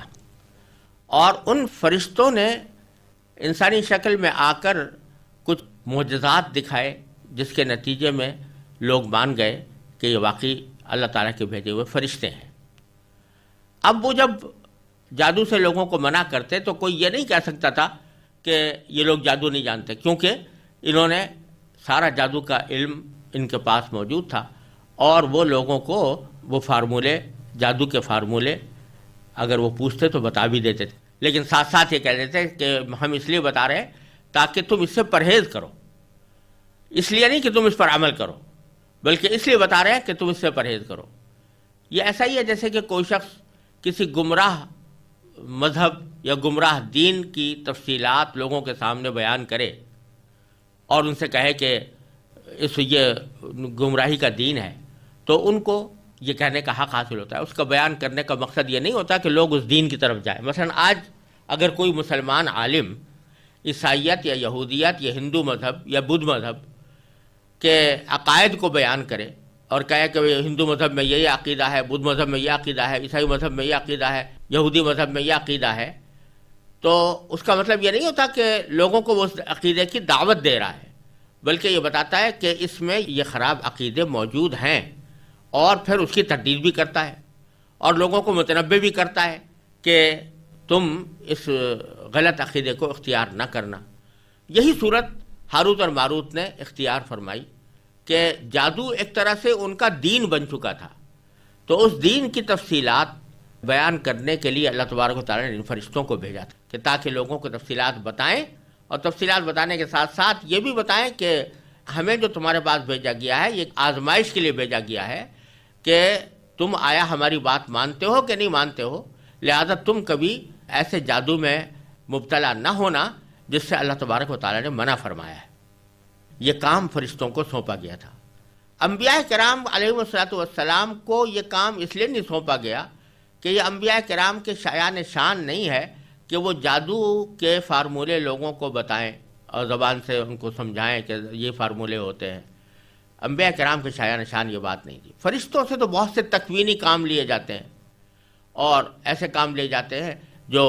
اور ان فرشتوں نے انسانی شکل میں آ کر کچھ معجزات دکھائے، جس کے نتیجے میں لوگ مان گئے کہ یہ واقعی اللہ تعالیٰ کے بھیجے ہوئے فرشتے ہیں۔ اب وہ جب جادو سے لوگوں کو منع کرتے تو کوئی یہ نہیں کہہ سکتا تھا کہ یہ لوگ جادو نہیں جانتے، کیونکہ انہوں نے سارا جادو کا علم ان کے پاس موجود تھا، اور وہ لوگوں کو وہ فارمولے، جادو کے فارمولے اگر وہ پوچھتے تو بتا بھی دیتے تھے، لیکن ساتھ ساتھ یہ کہہ دیتے کہ ہم اس لیے بتا رہے ہیں تاکہ تم اس سے پرہیز کرو، اس لیے نہیں کہ تم اس پر عمل کرو، بلکہ اس لیے بتا رہے ہیں کہ تم اس سے پرہیز کرو۔ یہ ایسا ہی ہے جیسے کہ کوئی شخص کسی گمراہ مذہب یا گمراہ دین کی تفصیلات لوگوں کے سامنے بیان کرے اور ان سے کہے کہ یہ گمراہی کا دین ہے، تو ان کو یہ کہنے کا حق حاصل ہوتا ہے۔ اس کا بیان کرنے کا مقصد یہ نہیں ہوتا کہ لوگ اس دین کی طرف جائیں۔ مثلا آج اگر کوئی مسلمان عالم عیسائیت یا یہودیت یا ہندو مذہب یا بدھ مذہب کے عقائد کو بیان کرے اور کہے کہ ہندو مذہب میں یہ عقیدہ ہے، بدھ مذہب میں یہ عقیدہ ہے، عیسائی مذہب میں یہ عقیدہ ہے، یہودی مذہب میں یہ عقیدہ ہے، تو اس کا مطلب یہ نہیں ہوتا کہ لوگوں کو وہ اس عقیدے کی دعوت دے رہا ہے، بلکہ یہ بتاتا ہے کہ اس میں یہ خراب عقیدے موجود ہیں، اور پھر اس کی تردید بھی کرتا ہے اور لوگوں کو متنبہ بھی کرتا ہے کہ تم اس غلط عقیدے کو اختیار نہ کرنا۔ یہی صورت ہاروت اور ماروت نے اختیار فرمائی کہ جادو ایک طرح سے ان کا دین بن چکا تھا، تو اس دین کی تفصیلات بیان کرنے کے لیے اللہ تبارک و تعالیٰ نے ان فرشتوں کو بھیجا تھا کہ تاکہ لوگوں کو تفصیلات بتائیں، اور تفصیلات بتانے کے ساتھ ساتھ یہ بھی بتائیں کہ ہمیں جو تمہارے پاس بھیجا گیا ہے یہ آزمائش کے لیے بھیجا گیا ہے کہ تم آیا ہماری بات مانتے ہو کہ نہیں مانتے ہو، لہذا تم کبھی ایسے جادو میں مبتلا نہ ہونا جس سے اللہ تبارک و تعالیٰ نے منع فرمایا ہے۔ یہ کام فرشتوں کو سونپا گیا تھا۔ انبیاء کرام علیہ والسلام کو یہ کام اس لیے نہیں سونپا گیا کہ یہ انبیاء کرام کے شایان شان نہیں ہے کہ وہ جادو کے فارمولے لوگوں کو بتائیں اور زبان سے ان کو سمجھائیں کہ یہ فارمولے ہوتے ہیں۔ انبیاء کرام کے شایان شان یہ بات نہیں تھی۔ فرشتوں سے تو بہت سے تکوینی کام لیے جاتے ہیں، اور ایسے کام لیے جاتے ہیں جو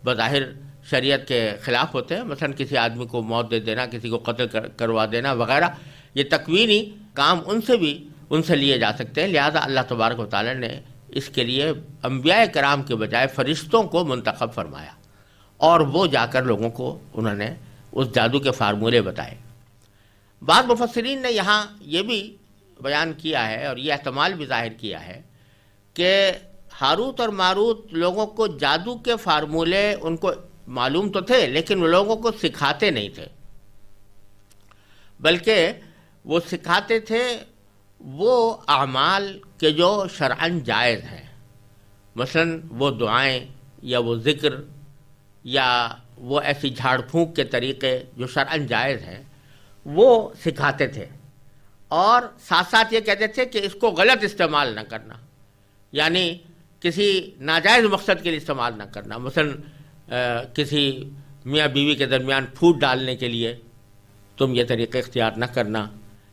بظاہر شریعت کے خلاف ہوتے ہیں، مثلا کسی آدمی کو موت دے دینا، کسی کو قتل کروا دینا وغیرہ، یہ تکوینی کام ان سے لیے جا سکتے ہیں۔ لہذا اللہ تبارک و تعالیٰ نے اس کے لیے انبیاء کرام کے بجائے فرشتوں کو منتخب فرمایا، اور وہ جا کر لوگوں کو انہوں نے اس جادو کے فارمولے بتائے۔ بعض مفسرین نے یہاں یہ بھی بیان کیا ہے اور یہ احتمال بھی ظاہر کیا ہے کہ ہاروت اور ماروت لوگوں کو جادو کے فارمولے ان کو معلوم تو تھے، لیکن وہ لوگوں کو سکھاتے نہیں تھے، بلکہ وہ سکھاتے تھے وہ اعمال کے جو شرعاً جائز ہیں، مثلا وہ دعائیں یا وہ ذکر یا وہ ایسی جھاڑ پھونک کے طریقے جو شرعاً جائز ہیں وہ سکھاتے تھے، اور ساتھ ساتھ یہ کہتے تھے کہ اس کو غلط استعمال نہ کرنا، یعنی کسی ناجائز مقصد کے لیے استعمال نہ کرنا، مثلا کسی میاں بیوی کے درمیان پھوٹ ڈالنے کے لیے تم یہ طریقے اختیار نہ کرنا،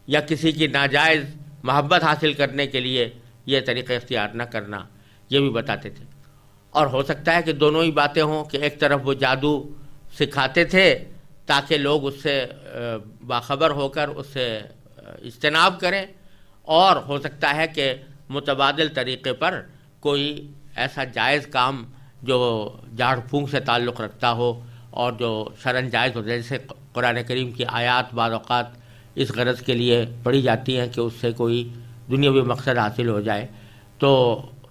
یا کسی کی ناجائز محبت حاصل کرنے کے لیے یہ طریقے اختیار نہ کرنا، یہ بھی بتاتے تھے۔ اور ہو سکتا ہے کہ دونوں ہی باتیں ہوں کہ ایک طرف وہ جادو سکھاتے تھے تاکہ لوگ اس سے باخبر ہو کر اس سے اجتناب کریں، اور ہو سکتا ہے کہ متبادل طریقے پر کوئی ایسا جائز کام جو جھاڑ پھونک سے تعلق رکھتا ہو اور جو شرعاً جائز ہو، جیسے قرآن کریم کی آیات بعض اوقات اس غرض کے لیے پڑھی جاتی ہیں کہ اس سے کوئی دنیاوی مقصد حاصل ہو جائے، تو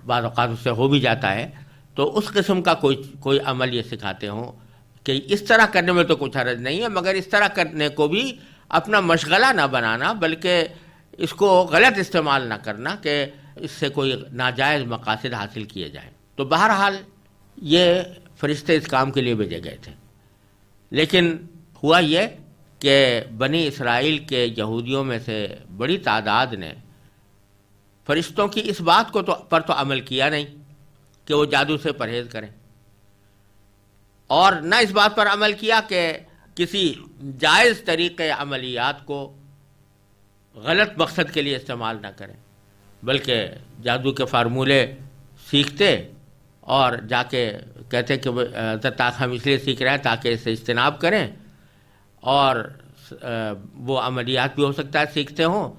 بعض اوقات اس سے ہو بھی جاتا ہے، تو اس قسم کا کوئی عمل یہ سکھاتے ہوں کہ اس طرح کرنے میں تو کچھ حرج نہیں ہے، مگر اس طرح کرنے کو بھی اپنا مشغلہ نہ بنانا، بلکہ اس کو غلط استعمال نہ کرنا کہ اس سے کوئی ناجائز مقاصد حاصل کیے جائیں۔ تو بہرحال یہ فرشتے اس کام کے لیے بھیجے گئے تھے، لیکن ہوا یہ کہ بنی اسرائیل کے یہودیوں میں سے بڑی تعداد نے فرشتوں کی اس بات کو پر تو عمل کیا نہیں کہ وہ جادو سے پرہیز کریں، اور نہ اس بات پر عمل کیا کہ کسی جائز طریقے عملیات کو غلط مقصد کے لیے استعمال نہ کریں، بلکہ جادو کے فارمولے سیکھتے اور جا کے کہتے کہ ہم اس لیے سیکھ رہے ہیں تاکہ اس سے اجتناب کریں، اور وہ عملیات بھی ہو سکتا ہے سیکھتے ہوں،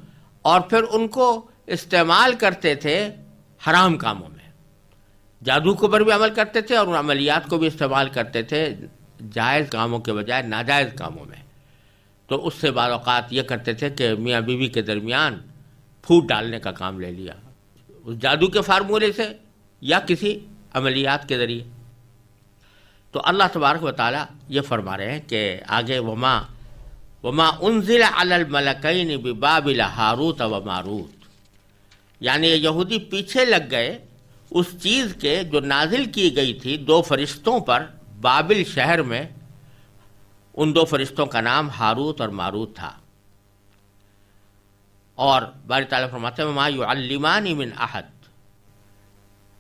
اور پھر ان کو استعمال کرتے تھے حرام کاموں میں، جادو کے اوپر بھی عمل کرتے تھے اور ان عملیات کو بھی استعمال کرتے تھے جائز کاموں کے بجائے ناجائز کاموں میں۔ تو اس سے بعض اوقات یہ کرتے تھے کہ میاں بیوی کے درمیان پھوٹ ڈالنے کا کام لے لیا اس جادو کے فارمولے سے یا کسی عملیات کے ذریعے۔ تو اللہ تبارک و تعالیٰ یہ فرما رہے ہیں کہ آگے وما انزل علی الملکین ببابل ہاروت و ماروت، یعنی یہ یہودی پیچھے لگ گئے اس چیز کے جو نازل کی گئی تھی دو فرشتوں پر بابل شہر میں۔ ان دو فرشتوں کا نام ہاروت اور ماروت تھا، اور باری تعالیٰ فرماتے ہیں وما یعلمان من احد،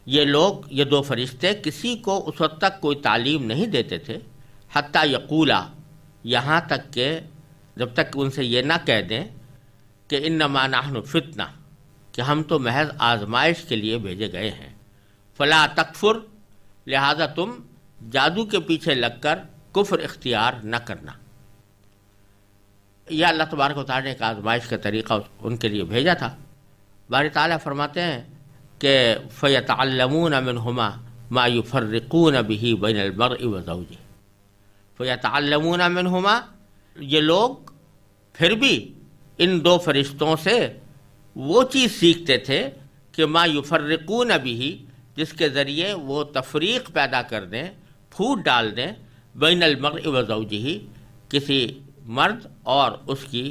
یہ دو فرشتے کسی کو اس وقت تک کوئی تعلیم نہیں دیتے تھے حتیٰ یقولا، یہاں تک کہ جب تک ان سے یہ نہ کہہ دیں کہ انما نحن فتنہ، کہ ہم تو محض آزمائش کے لیے بھیجے گئے ہیں، فلا تکفر، لہذا تم جادو کے پیچھے لگ کر کفر اختیار نہ کرنا۔ یہ اللہ تبارک و تعالیٰ نے ایک آزمائش کا طریقہ ان کے لیے بھیجا تھا۔ باری تعالیٰ فرماتے ہیں کہ فَيَتَعَلَّمُونَ مِنْهُمَا مَا يُفَرِّقُونَ بِهِ بَيْنَ الْمَرْءِ وَزَوْجِهِ، فَيَتَعَلَّمُونَ مِنْهُمَا، یہ لوگ پھر بھی ان دو فرشتوں سے وہ چیز سیکھتے تھے کہ ما یفرقون بہ، جس کے ذریعے وہ تفریق پیدا کر دیں، پھوٹ ڈال دیں، بین المرء وزوجہ، کسی مرد اور اس کی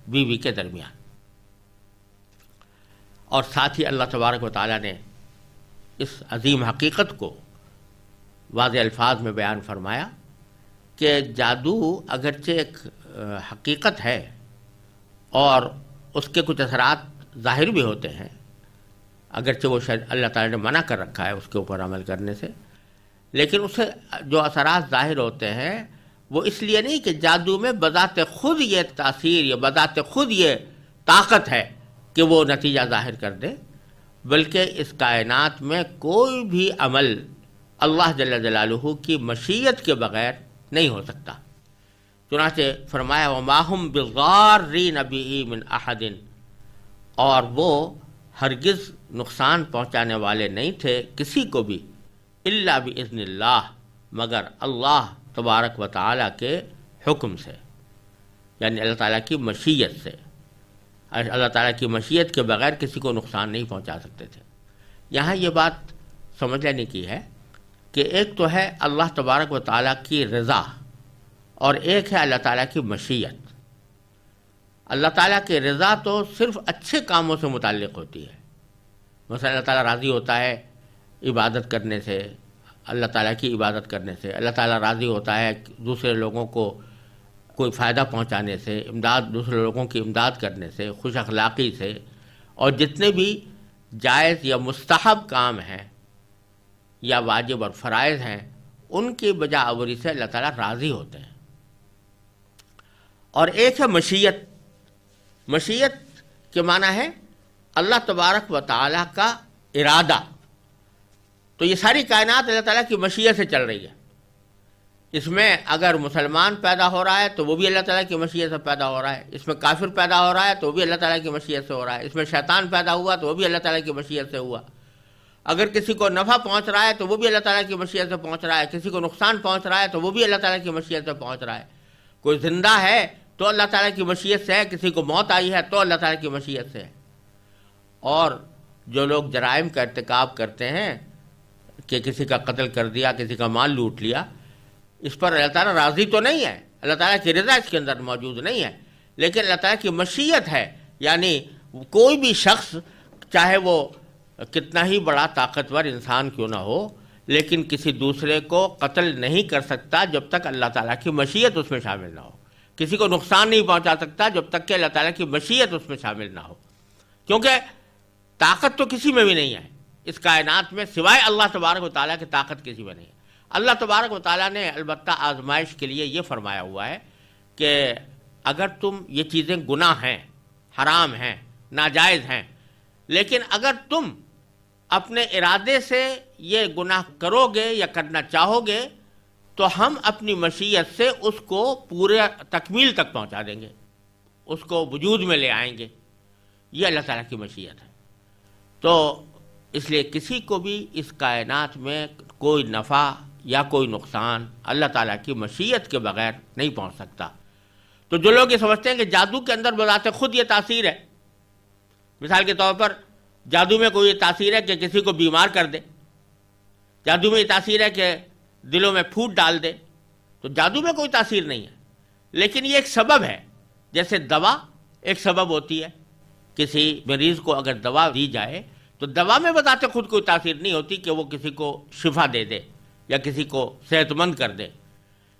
بیوی کے درمیان۔ اور ساتھ ہی اللہ تبارک و تعالیٰ نے اس عظیم حقیقت کو واضح الفاظ میں بیان فرمایا کہ جادو اگرچہ ایک حقیقت ہے اور اس کے کچھ اثرات ظاہر بھی ہوتے ہیں، اگرچہ وہ شاید اللہ تعالیٰ نے منع کر رکھا ہے اس کے اوپر عمل کرنے سے، لیکن اس سے جو اثرات ظاہر ہوتے ہیں وہ اس لیے نہیں کہ جادو میں بذات خود یہ تاثیر یا بذات خود یہ طاقت ہے کہ وہ نتیجہ ظاہر کر دے، بلکہ اس کائنات میں کوئی بھی عمل اللہ جل جلالہ کی مشیت کے بغیر نہیں ہو سکتا۔ چنانچہ فرمایا وما ہم بضارین بہ من احد، اور وہ ہرگز نقصان پہنچانے والے نہیں تھے کسی کو بھی الا باذن اللہ، مگر اللہ تبارک و تعالیٰ کے حکم سے، یعنی اللہ تعالیٰ کی مشیت سے۔ اللہ تعالیٰ کی مشیت کے بغیر کسی کو نقصان نہیں پہنچا سکتے تھے۔ یہاں یہ بات سمجھ لینے کی ہے کہ ایک تو ہے اللہ تبارک و تعالیٰ کی رضا اور ایک ہے اللہ تعالیٰ کی مشیت۔ اللہ تعالیٰ کی رضا تو صرف اچھے کاموں سے متعلق ہوتی ہے، مثلا اللہ تعالیٰ راضی ہوتا ہے عبادت کرنے سے، اللہ تعالیٰ کی عبادت کرنے سے، اللہ تعالیٰ راضی ہوتا ہے دوسرے لوگوں کو کوئی فائدہ پہنچانے سے، دوسرے لوگوں کی امداد کرنے سے، خوش اخلاقی سے، اور جتنے بھی جائز یا مستحب کام ہیں یا واجب اور فرائض ہیں ان کی بجا آوری سے اللہ تعالیٰ راضی ہوتے ہیں۔ اور ایک ہے مشیت۔ مشیت کے معنی ہے اللہ تبارک و تعالیٰ کا ارادہ۔ تو یہ ساری کائنات اللہ تعالیٰ کی مشیت سے چل رہی ہے۔ اس میں اگر مسلمان پیدا ہو رہا ہے تو وہ بھی اللہ تعالیٰ کی مشیت سے پیدا ہو رہا ہے، اس میں کافر پیدا ہو رہا ہے تو وہ بھی اللہ تعالیٰ کی مشیت سے ہو رہا ہے، اس میں شیطان پیدا ہوا تو وہ بھی اللہ تعالیٰ کی مشیت سے ہوا۔ اگر کسی کو نفع پہنچ رہا ہے تو وہ بھی اللہ تعالیٰ کی مشیت سے پہنچ رہا ہے، کسی کو نقصان پہنچ رہا ہے تو وہ بھی اللہ تعالیٰ کی مشیت سے پہنچ رہا ہے۔ کوئی زندہ ہے تو اللہ تعالیٰ کی مشیت سے ہے، کسی کو موت آئی ہے تو اللہ تعالیٰ کی مشیت سے ہے۔ اور جو لوگ جرائم کا ارتکاب کرتے ہیں کہ کسی کا قتل کر دیا، کسی کا مال لوٹ لیا، اس پر اللہ تعالیٰ راضی تو نہیں ہے، اللہ تعالیٰ کی رضا اس کے اندر موجود نہیں ہے، لیکن اللہ تعالیٰ کی مشیت ہے۔ یعنی کوئی بھی شخص چاہے وہ کتنا ہی بڑا طاقتور انسان کیوں نہ ہو، لیکن کسی دوسرے کو قتل نہیں کر سکتا جب تک اللہ تعالیٰ کی مشیت اس میں شامل نہ ہو۔ کسی کو نقصان نہیں پہنچا سکتا جب تک کہ اللہ تعالیٰ کی مشیت اس میں شامل نہ ہو، کیونکہ طاقت تو کسی میں بھی نہیں ہے اس کائنات میں سوائے اللہ تبارک و تعالیٰ کی طاقت کسی میں نہیں ہے۔ اللہ تبارک و تعالیٰ نے البتہ آزمائش کے لیے یہ فرمایا ہوا ہے کہ اگر تم یہ چیزیں گناہ ہیں، حرام ہیں، ناجائز ہیں، لیکن اگر تم اپنے ارادے سے یہ گناہ کرو گے یا کرنا چاہو گے تو ہم اپنی مشیت سے اس کو پورے تکمیل تک پہنچا دیں گے، اس کو وجود میں لے آئیں گے۔ یہ اللہ تعالیٰ کی مشیت ہے۔ تو اس لیے کسی کو بھی اس کائنات میں کوئی نفع یا کوئی نقصان اللہ تعالیٰ کی مشیت کے بغیر نہیں پہنچ سکتا۔ تو جو لوگ یہ سمجھتے ہیں کہ جادو کے اندر بذات خود یہ تاثیر ہے، مثال کے طور پر جادو میں کوئی یہ تاثیر ہے کہ کسی کو بیمار کر دے، جادو میں یہ تاثیر ہے کہ دلوں میں پھوٹ ڈال دے، تو جادو میں کوئی تاثیر نہیں ہے، لیکن یہ ایک سبب ہے۔ جیسے دوا ایک سبب ہوتی ہے، کسی مریض کو اگر دوا دی جائے تو دوا میں بذات خود کوئی تاثیر نہیں ہوتی کہ وہ کسی کو شفا دے دے یا کسی کو صحت مند کر دے،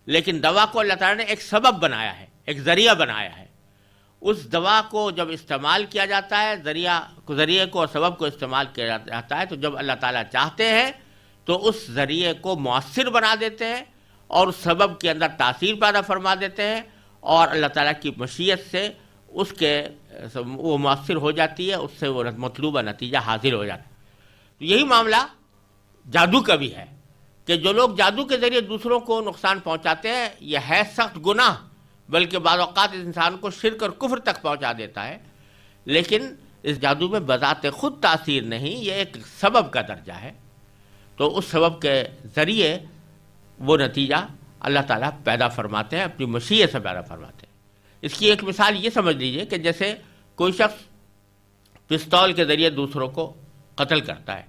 لیکن دوا کو اللہ تعالیٰ نے ایک سبب بنایا ہے، ایک ذریعہ بنایا ہے۔ اس دوا کو جب استعمال کیا جاتا ہے، ذریعے کو اور سبب کو استعمال کیا جاتا ہے، تو جب اللہ تعالیٰ چاہتے ہیں تو اس ذریعے کو مؤثر بنا دیتے ہیں اور اس سبب کے اندر تاثیر پیدا فرما دیتے ہیں، اور اللہ تعالیٰ کی مشیت سے اس کے وہ مؤثر ہو جاتی ہے، اس سے وہ مطلوبہ نتیجہ حاصل ہو جاتا ہے۔ تو یہی معاملہ جادو کا بھی ہے کہ جو لوگ جادو کے ذریعے دوسروں کو نقصان پہنچاتے ہیں، یہ ہے سخت گناہ، بلکہ بعض اوقات اس انسان کو شرک اور کفر تک پہنچا دیتا ہے، لیکن اس جادو میں بذات خود تاثیر نہیں، یہ ایک سبب کا درجہ ہے۔ تو اس سبب کے ذریعے وہ نتیجہ اللہ تعالیٰ پیدا فرماتے ہیں، اپنی مشیت سے پیدا فرماتے ہیں۔ اس کی ایک مثال یہ سمجھ لیجئے کہ جیسے کوئی شخص پستول کے ذریعے دوسروں کو قتل کرتا ہے،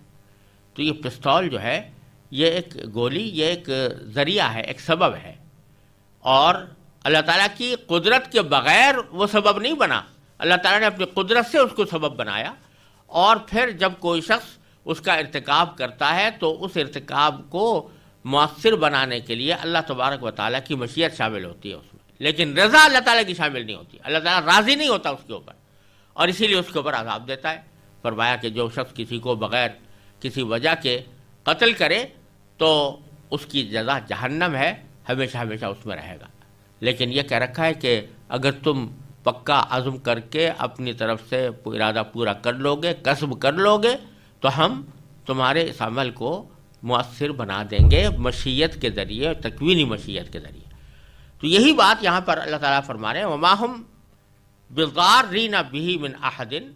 تو یہ پستول جو ہے یہ ایک گولی، یہ ایک ذریعہ ہے، ایک سبب ہے، اور اللہ تعالیٰ کی قدرت کے بغیر وہ سبب نہیں بنا، اللہ تعالیٰ نے اپنی قدرت سے اس کو سبب بنایا، اور پھر جب کوئی شخص اس کا ارتکاب کرتا ہے تو اس ارتکاب کو مؤثر بنانے کے لیے اللہ تبارک و تعالیٰ کی مشیت شامل ہوتی ہے اس میں، لیکن رضا اللہ تعالیٰ کی شامل نہیں ہوتی، اللہ تعالیٰ راضی نہیں ہوتا اس کے اوپر، اور اسی لیے اس کے اوپر عذاب دیتا ہے۔ فرمایا کہ جو شخص کسی کو بغیر کسی وجہ کے قتل کرے تو اس کی جزا جہنم ہے، ہمیشہ ہمیشہ اس میں رہے گا۔ لیکن یہ کہہ رکھا ہے کہ اگر تم پکا عزم کر کے اپنی طرف سے ارادہ پورا کر لو گے، قصب کر لو گے، تو ہم تمہارے اس عمل کو مؤثر بنا دیں گے مشیت کے ذریعے، تکوینی مشیت کے ذریعے۔ تو یہی بات یہاں پر اللہ تعالیٰ فرما رہے ہیں وَمَا هُمْ بِضَارِّينَ بِهِ مِنْ أَحَدٍ،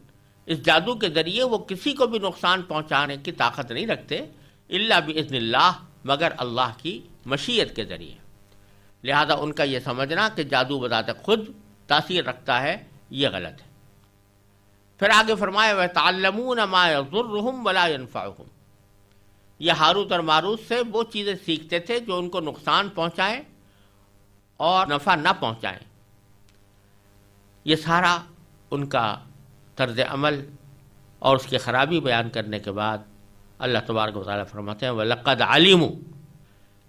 اس جادو کے ذریعے وہ کسی کو بھی نقصان پہنچانے کی طاقت نہیں رکھتے، إِلَّا بِإِذْنِ اللَّهِ، مگر اللہ کی مشیت کے ذریعے۔ لہذا ان کا یہ سمجھنا کہ جادو بذات خود تاثیر رکھتا ہے، یہ غلط ہے۔ پھر آگے فرمایا وَيَتَعَلَّمُونَ مَا يَضُرُّهُمْ وَلَا يَنْفَعُهُمْ، یہ ہاروت اور ماروت سے وہ چیزیں سیکھتے تھے جو ان کو نقصان پہنچائیں اور نفع نہ پہنچائیں۔ یہ سارا ان کا طرز عمل اور اس کی خرابی بیان کرنے کے بعد اللہ تبارک و تعالیٰ فرماتے ہیں وَلَقَدْ عَلِمُوا،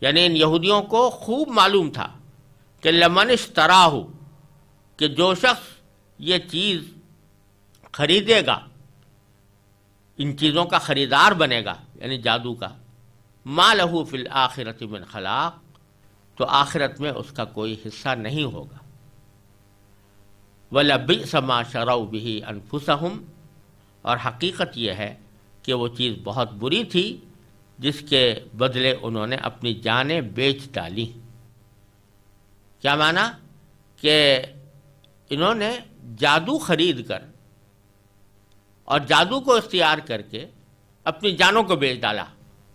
یعنی ان یہودیوں کو خوب معلوم تھا کہ لَمَنِ اشْتَرَاهُ، کہ جو شخص یہ چیز خریدے گا، ان چیزوں کا خریدار بنے گا، یعنی جادو کا، مَا لَهُ فِي الْآخِرَةِ مِنْ خَلَاقٍ، تو آخرت میں اس کا کوئی حصہ نہیں ہوگا۔ وَلَبِئْسَ مَا شَرَوْا بِهِ أَنفُسَهُمْ، اور حقیقت یہ ہے کہ وہ چیز بہت بری تھی جس کے بدلے انہوں نے اپنی جانیں بیچ ڈالی۔ کیا معنی؟ کہ انہوں نے جادو خرید کر اور جادو کو اختیار کر کے اپنی جانوں کو بیچ ڈالا،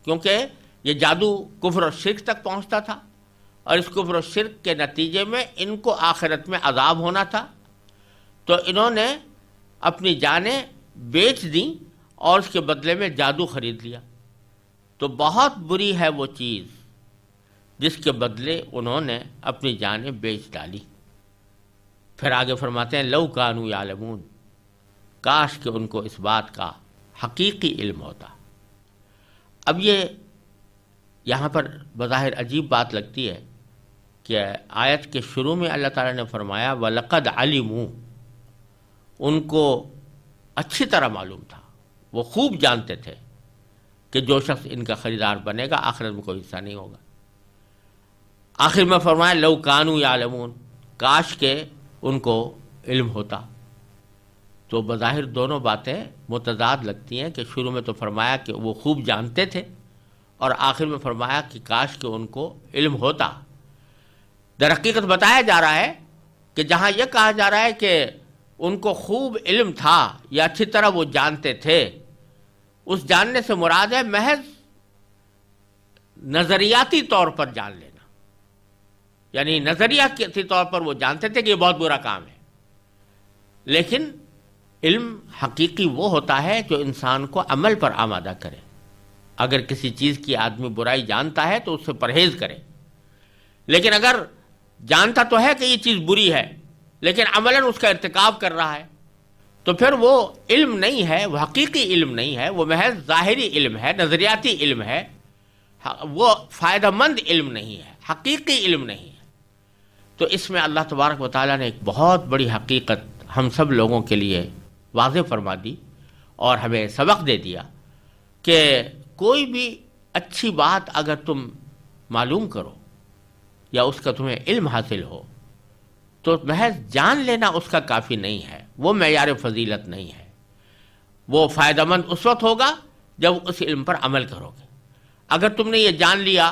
کیونکہ یہ جادو کفر و شرک تک پہنچتا تھا، اور اس کفر و شرک کے نتیجے میں ان کو آخرت میں عذاب ہونا تھا، تو انہوں نے اپنی جانیں بیچ دیں اور اس کے بدلے میں جادو خرید لیا۔ تو بہت بری ہے وہ چیز جس کے بدلے انہوں نے اپنی جانیں بیچ ڈالی۔ پھر آگے فرماتے ہیں لو کانوا یعلمون، کاش کہ ان کو اس بات کا حقیقی علم ہوتا۔ اب یہ یہاں پر بظاہر عجیب بات لگتی ہے کہ آیت کے شروع میں اللہ تعالیٰ نے فرمایا وَلَقَدْ عَلِمُوا، ان کو اچھی طرح معلوم تھا، وہ خوب جانتے تھے کہ جو شخص ان کا خریدار بنے گا آخرت میں کوئی حصہ نہیں ہوگا۔ آخر میں فرمایا لو کانوا یعلمون، کاش کہ ان کو علم ہوتا۔ تو بظاہر دونوں باتیں متضاد لگتی ہیں کہ شروع میں تو فرمایا کہ وہ خوب جانتے تھے اور آخر میں فرمایا کہ کاش کہ ان کو علم ہوتا۔ در حقیقت بتایا جا رہا ہے کہ جہاں یہ کہا جا رہا ہے کہ ان کو خوب علم تھا یا اچھی طرح وہ جانتے تھے، اس جاننے سے مراد ہے محض نظریاتی طور پر جان لینا، یعنی نظریاتی طور پر وہ جانتے تھے کہ یہ بہت برا کام ہے، لیکن علم حقیقی وہ ہوتا ہے جو انسان کو عمل پر آمادہ کرے۔ اگر کسی چیز کی آدمی برائی جانتا ہے تو اس سے پرہیز کرے، لیکن اگر جانتا تو ہے کہ یہ چیز بری ہے لیکن عملاً اس کا ارتکاب کر رہا ہے تو پھر وہ علم نہیں ہے، وہ حقیقی علم نہیں ہے، وہ محض ظاہری علم ہے، نظریاتی علم ہے، وہ فائدہ مند علم نہیں ہے، حقیقی علم نہیں ہے۔ تو اس میں اللہ تبارک و تعالیٰ نے ایک بہت بڑی حقیقت ہم سب لوگوں کے لیے واضح فرما دی اور ہمیں سبق دے دیا کہ کوئی بھی اچھی بات اگر تم معلوم کرو یا اس کا تمہیں علم حاصل ہو تو محض جان لینا اس کا کافی نہیں ہے، وہ معیار فضیلت نہیں ہے۔ وہ فائدہ مند اس وقت ہوگا جب اس علم پر عمل کرو گے۔ اگر تم نے یہ جان لیا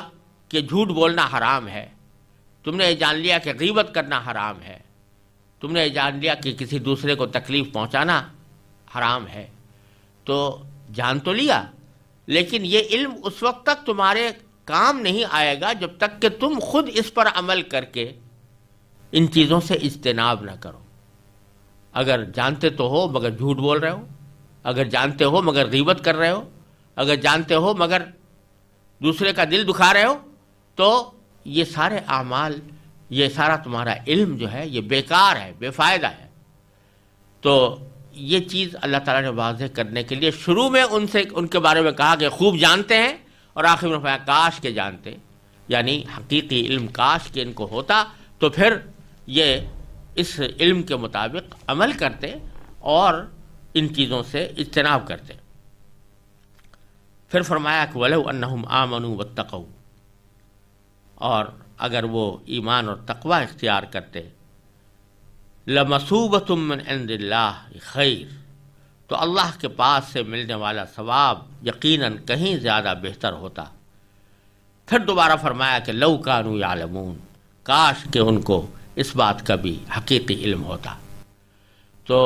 کہ جھوٹ بولنا حرام ہے، تم نے یہ جان لیا کہ غیبت کرنا حرام ہے، تم نے یہ جان لیا کہ کسی دوسرے کو تکلیف پہنچانا حرام ہے، تو جان تو لیا، لیکن یہ علم اس وقت تک تمہارے کام نہیں آئے گا جب تک کہ تم خود اس پر عمل کر کے ان چیزوں سے اجتناب نہ کرو۔ اگر جانتے تو ہو مگر جھوٹ بول رہے ہو، اگر جانتے ہو مگر غیبت کر رہے ہو، اگر جانتے ہو مگر دوسرے کا دل دکھا رہے ہو، تو یہ سارے اعمال، یہ سارا تمہارا علم جو ہے یہ بیکار ہے، بے فائدہ ہے۔ تو یہ چیز اللہ تعالیٰ نے واضح کرنے کے لیے شروع میں ان کے بارے میں کہا کہ خوب جانتے ہیں، اور آخر میں فرمایا کاش کے جانتے، یعنی حقیقی علم کاش کہ ان کو ہوتا تو پھر یہ اس علم کے مطابق عمل کرتے اور ان چیزوں سے اجتناب کرتے۔ پھر فرمایا کہ وَلَوْ أَنَّهُمْ آمَنُوا وَاتَّقَوْا، اور اگر وہ ایمان اور تقوی اختیار کرتے، لَمَثُوبَةٌ مِّنْ عِندِ اللَّهِ خَيْرٌ، تو اللہ کے پاس سے ملنے والا ثواب یقیناً کہیں زیادہ بہتر ہوتا۔ پھر دوبارہ فرمایا کہ لَوْ كَانُوا يَعْلَمُونَ، کاش کہ ان کو اس بات کا بھی حقیقی علم ہوتا۔ تو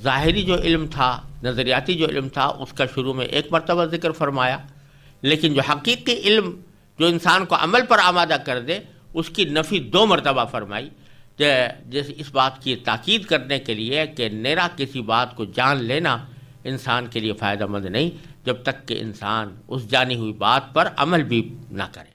ظاہری جو علم تھا، نظریاتی جو علم تھا، اس کا شروع میں ایک مرتبہ ذکر فرمایا، لیکن جو حقیقی علم جو انسان کو عمل پر آمادہ کر دے، اس کی نفی 2 مرتبہ فرمائی، جیسے اس بات کی تاکید کرنے کے لیے کہ نیرا کسی بات کو جان لینا انسان کے لیے فائدہ مند نہیں جب تک کہ انسان اس جانی ہوئی بات پر عمل بھی نہ کرے۔